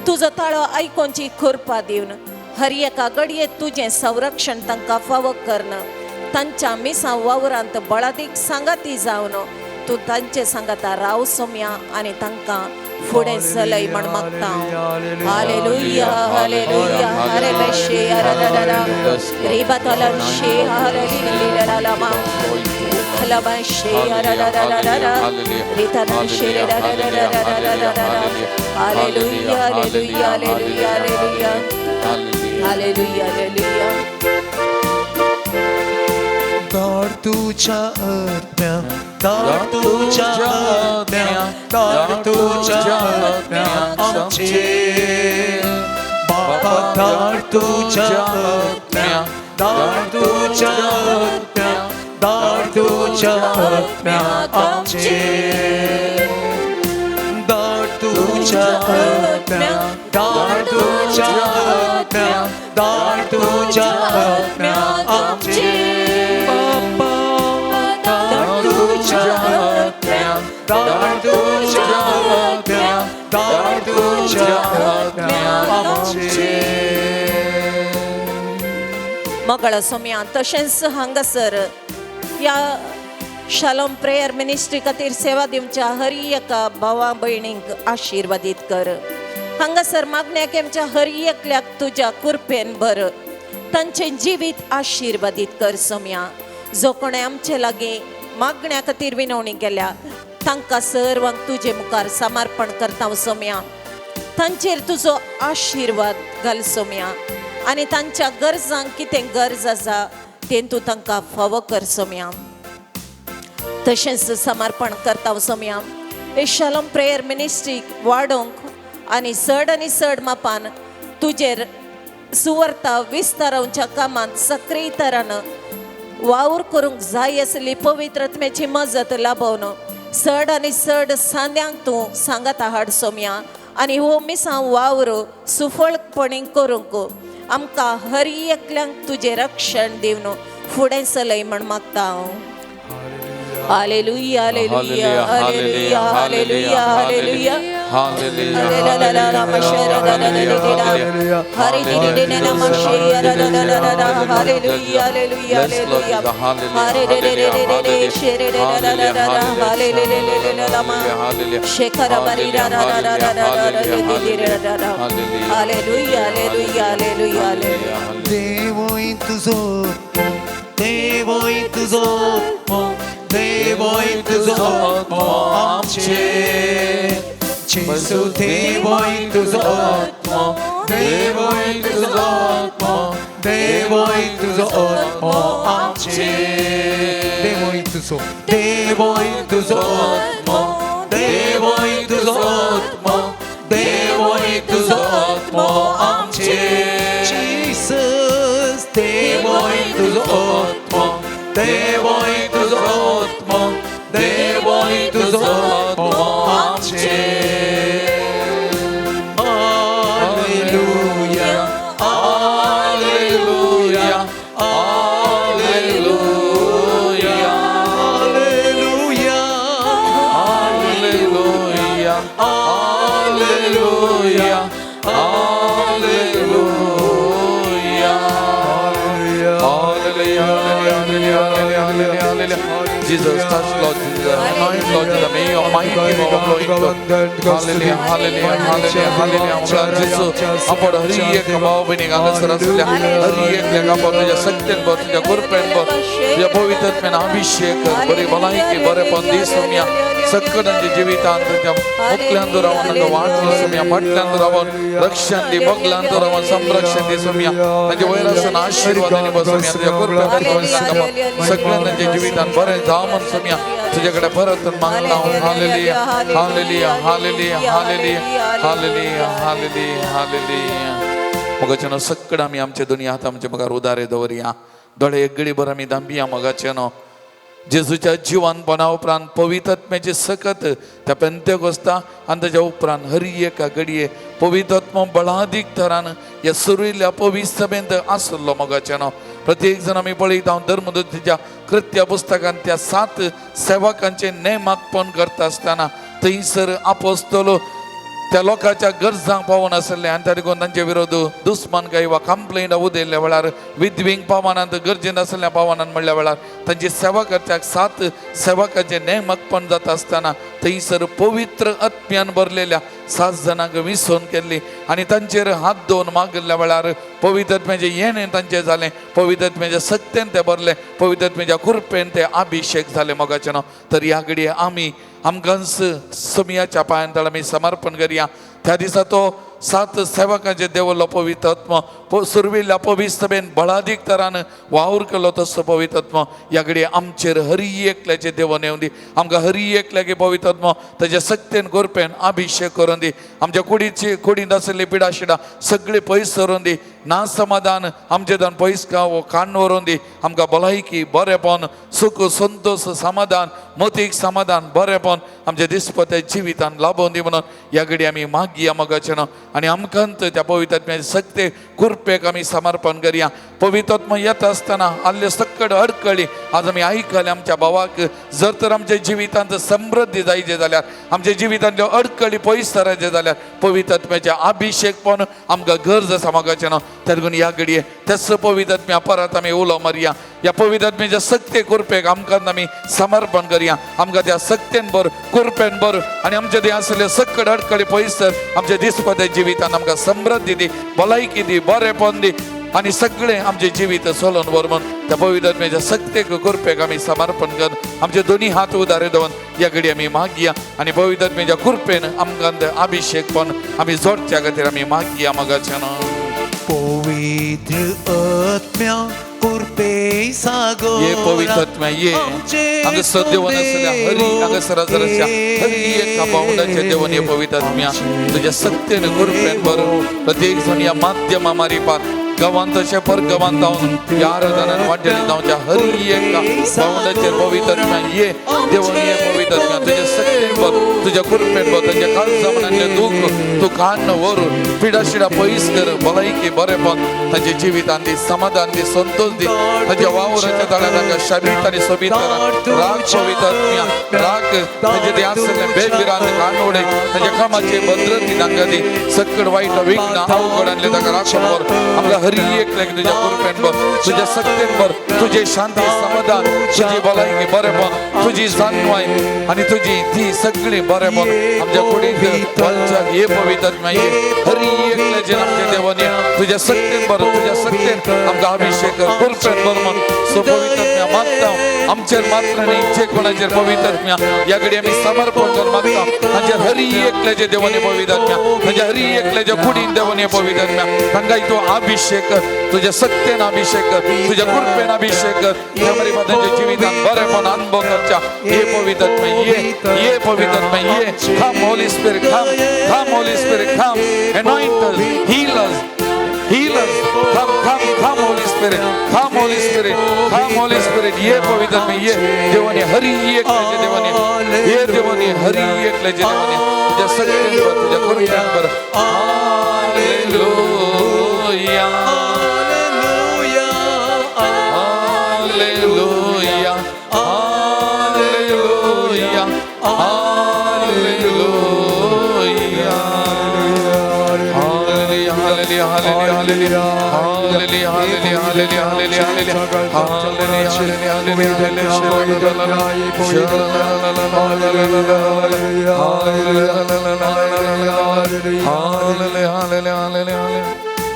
तुजो ताळो आयकोवची कृपा दिवन हर एका घडयेंत तुजें संरक्षण तांकां फावो करन. तांच्या मिसां वावरांत बळादीक सांगाती जावन तूं तांचे सांगाता राव सोम्या आनी तांकां फुडें चलय म्हण मागता हांव. हालेलुया हालेलुया हरे बेशे हररररा रिबातलशे हरलिलिललमा खलबशे हरररररा रितनशे ररररररा hallelujah hallelujah hallelujah hallelujah hallelujah hallelujah. दार तुझ्या आत्म्या, दार तुझ्या आत्म्या, दार तुझ्या आत्म्या आमचे. बाबा दार तुझ्या आत्म्या, दार तुझ्या आत्म्या, दार तुझ्या आत्म्या आमचे. तुझ्या आज्ञा दार तुझ्या आज्ञा दार तुझ्या आज्ञा आमचे बाप्पा दार तुझ्या आज्ञा दार तुझ्या आज्ञा दार तुझ्या आज्ञा आमचे मಗಳ सोम्या तशेंच हांगासर ह्या शालोम प्रेयर मिनिस्ट्री खातीर सेवा दिवच्या हर एका भावा भयणींक आशिर्वादीत कर. हांगासर मागण्याक आमच्या हर एकल्याक तुज्या कृपेन भर. तांचे जिवीत आशिर्वादीत कर सोम्या. जो कोणे आमचे लागीं मागण्या खातीर विनवणी केल्या तांकां सर्वांक तुजे मुखार समर्पण करता सोम्या. तांचेर तुजो आशिर्वाद घाल सोम्या. आनी तांच्या गरजांक कितें गरज आसा तें तूं तांकां फावो कर सोम्या. तशेंच समर्पण करता सोम्या. हे शालोम प्रेयर मिनिस्ट्रीक वाडोवंक आनी चड मापान तुजेर सुवार्ता विस्तारावच्या कामांत सक्रीय तरान वावर करूंक जाय आसली पवित्र आत्म्याची मजत लाभोवन चड आनी चड सांद्यांक तूं सांगात हाड सोम्या. आनी हो मिसां वावर सुफळपणी करूंक आमकां हर एकल्यांक तुजें रक्षण दिवन फुडें चलय म्हण मागता हांव. Hallelujah hallelujah hallelujah hallelujah hallelujah Dewoj tuzo atmo amche Jesu dewoj tuzo atmo Dewoj tuzo atmo Dewoj tuzo atmo amche Dewoj tuzo atmo Dewoj tuzo atmo Dewoj tuzo atmo amche Jesus dewoj tuzo atmo Dewoj tuzo atmo Dewoj tuzo atmo amche Alleluja Alleluja Alleluja Alleluja Alleluja Alleluja Jesus, touch Lord Jesus, anoint Lord Jesus, may your mighty overflowing Lord. Hallelujah, hallelujah, hallelujah, hallelujah. Lord Jesus, आपण हर एक भाव बहिणी अंगसर असल्या हर एक लेखा पर तुझ्या सत्यन पर तुझ्या कृपेन पर तुझ्या पवित्र आत्म्यान अभिषेक कर. बरी भलायकी बरे पण दी सोम्या सत्कडांचे जिवितांत तुझ्या मुखल्यांदो रावन तांकां वाटली सोम्या फाटल्यांदो रावन रक्षण दी बगल्यांदो रावन संरक्षण दी सोम्या तांचे वैरासन आशीर्वादांनी बस सोम्या तुझ्या कृपेन तांकां सगळ्यांच्या जिवितांत बरें जावं म्हण सोम्या तुझ्याकडे परत मागता. Hallelujah hallelujah hallelujah hallelujah hallelujah hallelujah hallelujah. मगाच्यान सगळं आमी आमचे दोनी हात आमचे मुखार उदारे दवरया. दोळे एकगडी भर आमी दांबिया मगाच्यान जेजूच्या जिवानपणा उपरांत पवित्र आत्म्याची सकत त्या पेंतेकोस्ता आनी ताच्या उपरांत हर एका घडये पवित्र आत्मो बळादीक तरान ह्या सुरिल्ल्या पवित्र सभेंत आसलो मगाच्यान. प्रत्येक जण आमी पळयता धर्मदूतीच्या कृत्य पुस्तकांत त्या 7 सेवकांचे नेमाकपण करता आसतना थंयसर आपोस्तलो त्या लोकांच्या गरजांक पावून आसले आनी त्या देखून तांचे विरोध दुस्मानकाय वा कंप्लेंट उदेल्ल्या वेळार विधवींक पावनांत गरजेन आसल्या पावनांत म्हणल्या वेळार तांची सेवा करच्याक 7 सेवकांचे नेमकपण जाता आसतना थंयसर पवित्र आत्म्यान भरलेल्या 7 जाणांक विसोन केल्ली आनी तांचेर हात दोन मागल्या वेळार पवित्र आत्म्याचे येणें तांचें जालें. पवित्र आत्म्याच्या सत्तेन ते भरले. पवित्र आत्म्याच्या कृपेन ते अभिषेक जाले मगाच्यान. तर ह्या घडये आमी आमकां सोमियाच्या पांयांतळ आमी समर्पण करया. त्या दिसा तो 7 सेवकांचे देवलो पवित्र आत्मा सुरविल्ल्या पवित्र सभेन बळादीक तरान वावर केलो तसो पवित्र आत्मा ह्या घडये आमचेर हर एकल्याचे देवन येवन दी. आमकां हर एकल्यागे पवित्र आत्मा ताच्या सक्तेन कृपेन अभिषेक करून दी. आमच्या कुडींत आसलेली पिडा शिडा सगळे पयस सरून दी. ना समाधान आमचे दान पयस काडून व्हरून दी. आमकां भलायकी बरेपण सुख संतोष समाधान मोतीक समाधान बरेपण आमच्या दिसपत्या जिवितान लाभोवन दी म्हणून ह्या घडी आमी मागया मोगाचें आनी आमकांत त्या पवित्र आत्म्याचे सक्ते कुरपेक आमी समर्पण करया. पवित्र आत्मा येता आसतना आल्ले सक्कड अडकळी आज आमी आयकले आमच्या भावाक जर तर आमच्या जिवितांत समृद्धी जायचे जाल्यार आमच्या जिवितांतल्यो अडकळी पयस करायचे जाल्यार पवित्र आत्म्याचे अभिषेक पण आमकां गरज आसा मोगाचें त्या लागून ह्या घडये तेच पवित्र आत्म्या परत आमी उलो मारया. ह्या पवित्र आत्म्याच्या सक्ते कुरपेक आमकां आमी समर्पण करया. आमकां त्या सक्तेन बर कुरपेन बर आनी आमचे ते आसले सक्कड अडकळी पयस आमच्या दिसपत्या जिवितांत आमकां समृद्धी दी, भलायकी दी, बरेपण दी आणि सगळे आमचे जिवीत सोलून बरोबर त्या पवित्र आत्म्याच्या सक्तेक कुरपेक आमी समर्पण कर. आमचे दोन्ही हात उदारे दवन या घडी आमी मागया आणि पवित्र आत्म्याच्या कुरपेन आमकां अभिषेक पण आमी जोडच्या खातीर आमी मागया मोगाचें. पवित्र आत्म्या कुरपे सागो ये पवित्र आत्म्या ये हांगासर देवन आसल्या हरी हांगासर आसल्या हरी एका पावंडाचे देवन ये पवित्र आत्म्या तुझ्या सक्तेन कुरपेन बरो प्रत्येक जण या माध्यमा मारिपात गावांत अशें परगांवांत जावन या आराधनान वाटेली जावच्या हरी एका पावंडाचेर पवित्र आत्म्या ये देवन ये पवित्र आत्म्या तुझ्या सक्तेन बर तुझ्या कुरपेन बर तुझ्या काळजामनांतले दुख तू काढ व्हरून पिडाशिडा पयस कर, भलायकी बरेपण तांच्या जिवितांत दी, समाधान दी, संतोष दी. तांच्या वावराच्या तळ्यात तांकां शाबीत आनी सोबीत कर. राग पवित्र आत्म्या राग तांचे ते आसले बेबिरांत कानोडे तांच्या कामाचे भद्रती तांकां दी. सक्कड वाईट विघ्न अवघडांतले तांकां राखून बर आमकां हरी एकल्याक तुझ्या कुरपेन बर तुझ्या सक्तेन बर तुझे शांती समाधान तुझी भलायकी बरेपण तुझी जाणवाय आणि तुझी ती सगळी बरेपण आमच्या कुडींत वालच्याक ये पवित्र आत्म्या ये हरी एकल्याचे आमचे देवान ये तुझ्या सक्तेन बर तुझ्या सक्तेन आमकां अभिषेक कर कुरपेन बर म्हण सो पवित्र आत्म्या मागता आमचेर मात्र न्ही जे कोणाचेर पवित्र आत्म्या या घडी आमी समर्पण कर मागता तांचेर हरी एकल्याचे देवान ये पवित्र आत्म्या तांच्या हरी एकल्याच्या कुडीन देवान ये पवित्र आत्म्या तांकां तूं अभिषेक कर तुझ्या सक्तेन अभिषेक कर तुझ्या कुरपेन अभिषेक कर ह्या मरी तांच्या जिवितांत बरेपण अनुभव करच्या ये पवित्र आत्म्या ये पवित्र आत्म्या ये come Holy Spirit come Holy Spirit come anoint us heal us come Holy Spirit come Holy Spirit ये पवित्र आत्म्या ये देवाने हरी एकल्याचे देवाने ये देवाने हरी एकल्याचे देवाने तुझ्या सक्तेन बर तुझ्या कुरपेन बर hallelujah Hallelujah, hallelujah,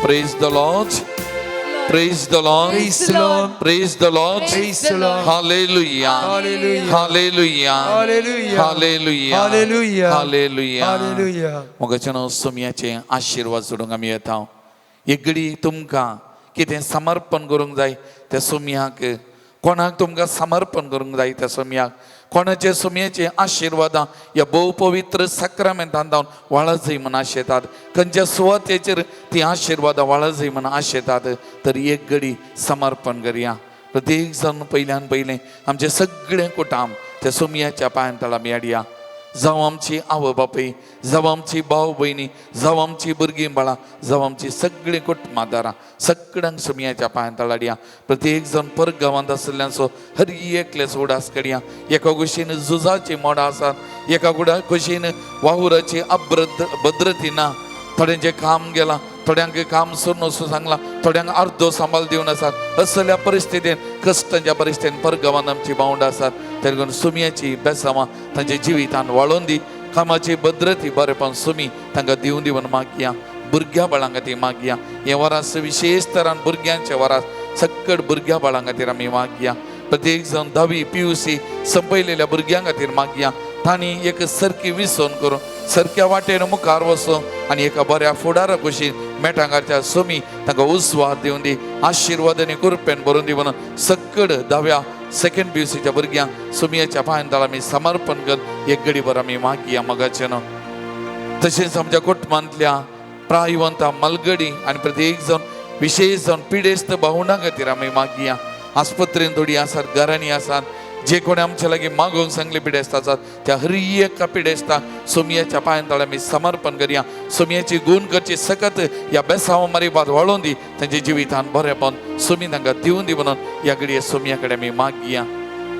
Praise the Lord. Praise the Lord. Praise the Lord. Praise the Lord. Praise the Lord. Hallelujah. Hallelujah. Hallelujah. Hallelujah. Hallelujah. Hallelujah. Hallelujah. Hallelujah. मोगाचें सोम्याचे आशीर्वाद सोडूंक आमी येता. एक घडी तुमकां कितें समर्पण करूंक जाय त्या सोम्याक कोणाक तुमकां समर्पण करूंक जाय त्या सोम्याक कोणाचे सोम्याचे आशिर्वादां ह्या भोव पवित्र साक्रामेंतान जावन वाळजय म्हण आशेतात खंयच्या सुवातेचेर ती आशिर्वादां वाळजय म्हण आशेतात तर एक घडी समर्पण करया. प्रत्येक जण पयल्यान पयलें आमचे सगळे कुटाम त्या सोम्याच्या पांयां तळा मेडया. जावं आमची आवय बापूय जावं आमची भाव भयणी जावं आमची भुरगीं बाळां जावं आमची सगळीं कुटुंबादारां सगळ्यांक सोम्याच्या पांयां तळाडया. प्रत्येक जण परगांवांत आसल्ल्यांचो हरी एकलेच उडास काडया. एका कुशीन झुजाची मोडां आसात एका कुशीन वावुराची भद्रती ना. थोड्यांचें काम गेलां थोड्यांक काम सोडून वचूं सांगलां थोड्यांक अर्दो सांबाळ दिवन आसात. असल्या परिस्थितीन कश्टांच्या परिस्थितीन परगांवांत आमची भावंडां आसात. त्या लागून सुमयाची बेसांवां तांच्या जिवितान वाळोवन दी. कामाची भद्रती बरेपण सुमी तांकां दिवन दिवन मागया. भुरग्यां बाळां खातीर मागया. हे वरास विशेष तरान भुरग्यांचे वरास सक्कड भुरग्यां बाळां खातीर आमी मागया. प्रत्येक जण 10वी PUC संपयलेल्या भुरग्यां खातीर मागया. तांणी एक सरकी विसोन करून सरक्या वाटेन मुखार वचूं आनी एका बऱ्या फुडारा कुशीन मेटांगाच्या सोमी तांकां उस्वाद दिवन दी. आशिर्वाद आनी कुरपेन भरून दी म्हणून सक्कड 10व्या सेकंड PUCच्या भुरग्यांक सोमयाच्या पांयां तळा आमी समर्पण कर एक घडी भर आमी मागया मोगाचें. तशेंच आमच्या कुटुंबांतल्या प्रायवंतां मलगडी आनी प्रत्येक जण विशेष जावन पिडेस्त भावंडां खातीर आमी मागया. आस्पत्रेन थोडी आसात घरांनी आसात जे कोणी आमच्या लागी मागून सांगले पिडेस्ता त्या हर एका पिडेस्ता सोमियाच्या पायांतळा मी समर्पण करूया. सोमियाची गुण करची सकत या बेसाव मारी बाद वळोवन दी. त्यांचे जिवितान बरेपण सोमी तांकां दिवन दी म्हणून या घडये सोमिया कडेन आमी मागया.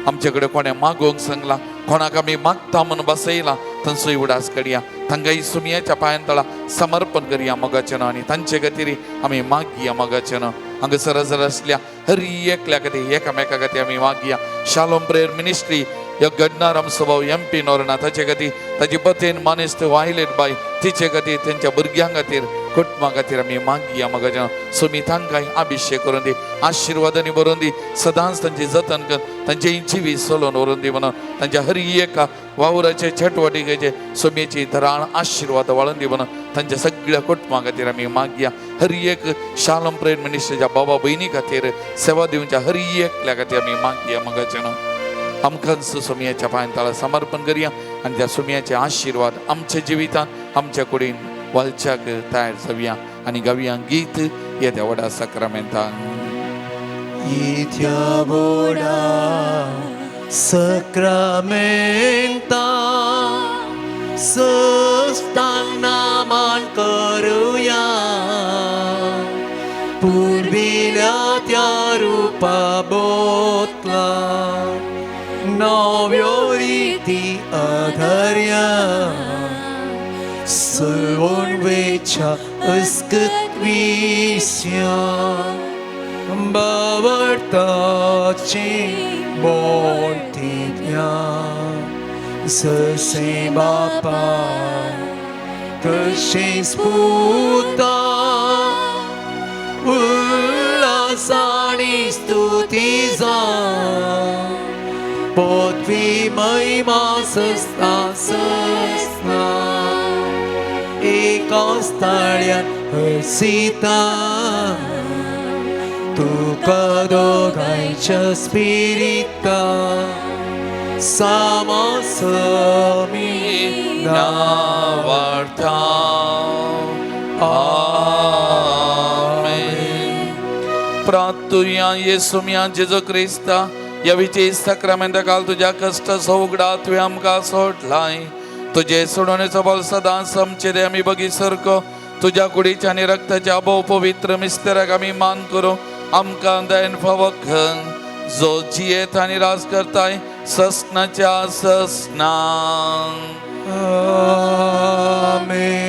आमच्याकडे कोणे मागोवंक सांगला, कोणाक आमी मागता म्हणून बसयला, थंयसोय उडास काडया. तांकांय सुमियाच्या पायांतळा समर्पण करया मोगाचें आनी तांचे खातीर आमी मागया मोगाचें. हांगासर हजर असल्या हर एकल्या खातीर एकामेका खातीर आमी मागया. शालोम प्रेयर मिनिस्ट्री ह्यो घडणार आमचो भाव MP नोरना ताचे खातीर, ताची पतेन मानेस्त वायलेट बाय तिचे खातीर, तेंच्या भुरग्यां खातीर, कुटुंबा खातीर आमी मागया मोगाचें. सुमी तांकांय अभिषेक करून दी, आशिर्वादांनी भरून दी, सदांच तांची जतन कर, तांचे जिवी सोलोवन व्हरून दी म्हणून तांच्या हर एका वावराचे चटवटिकेचे सुमेची धराण आशिर्वाद वाळून दी म्हणून तांच्या सगळ्या कुटुंबा खातीर आमी मागया. हर एक शालोम प्रेयर मिनिस्ट्रीच्या बाबा भयणी खातीर, सेवा दिवच्या हर एकल्या खातीर आमी मागया मोगाचें. आमकांच सुमियाच्या पायांतळा समर्पण करूया आनी त्या सुमियाचे आशिर्वाद आमच्या जिवितान आमच्या कुडीन वालच्याक तयार जावया आनी गावया गीत येत्या व्हडा सक्रामेंतान. येत्या व्हडा सक्रामेंता सस्तांग नामान करूया, पूर्विल्या त्या रूपा बोतला नव्यो रिती आधार्या सळवून वेच्या अस्कत विस्या बावरताची बोलतिया ससे बापा तशेंच पुता उल्हासानी स्तुती जा पदवी महिमा सस्ता सस्ता एकाच ताळ्यान हसिता तुका दोगांयच्या स्पिरिता सामी नावार्था आमेन. प्रार्थुया येसुमिया जेजू क्रिस्ता या विजय सक्रामेंता काल तुझ्या कष्ट सोगडा तुवें आमकां सोडलाय. तुझे सोडवणेचो बल सदांच आमचे दे आमी बगी सरको तुझ्या कुडीच्या आनी रक्ताच्या भोव पवित्र मिस्तेराक आमी मान करूं. आमकां दयन फावो घन जो जियेत आनी राज करताय ससनाच्या ससना. आमेन.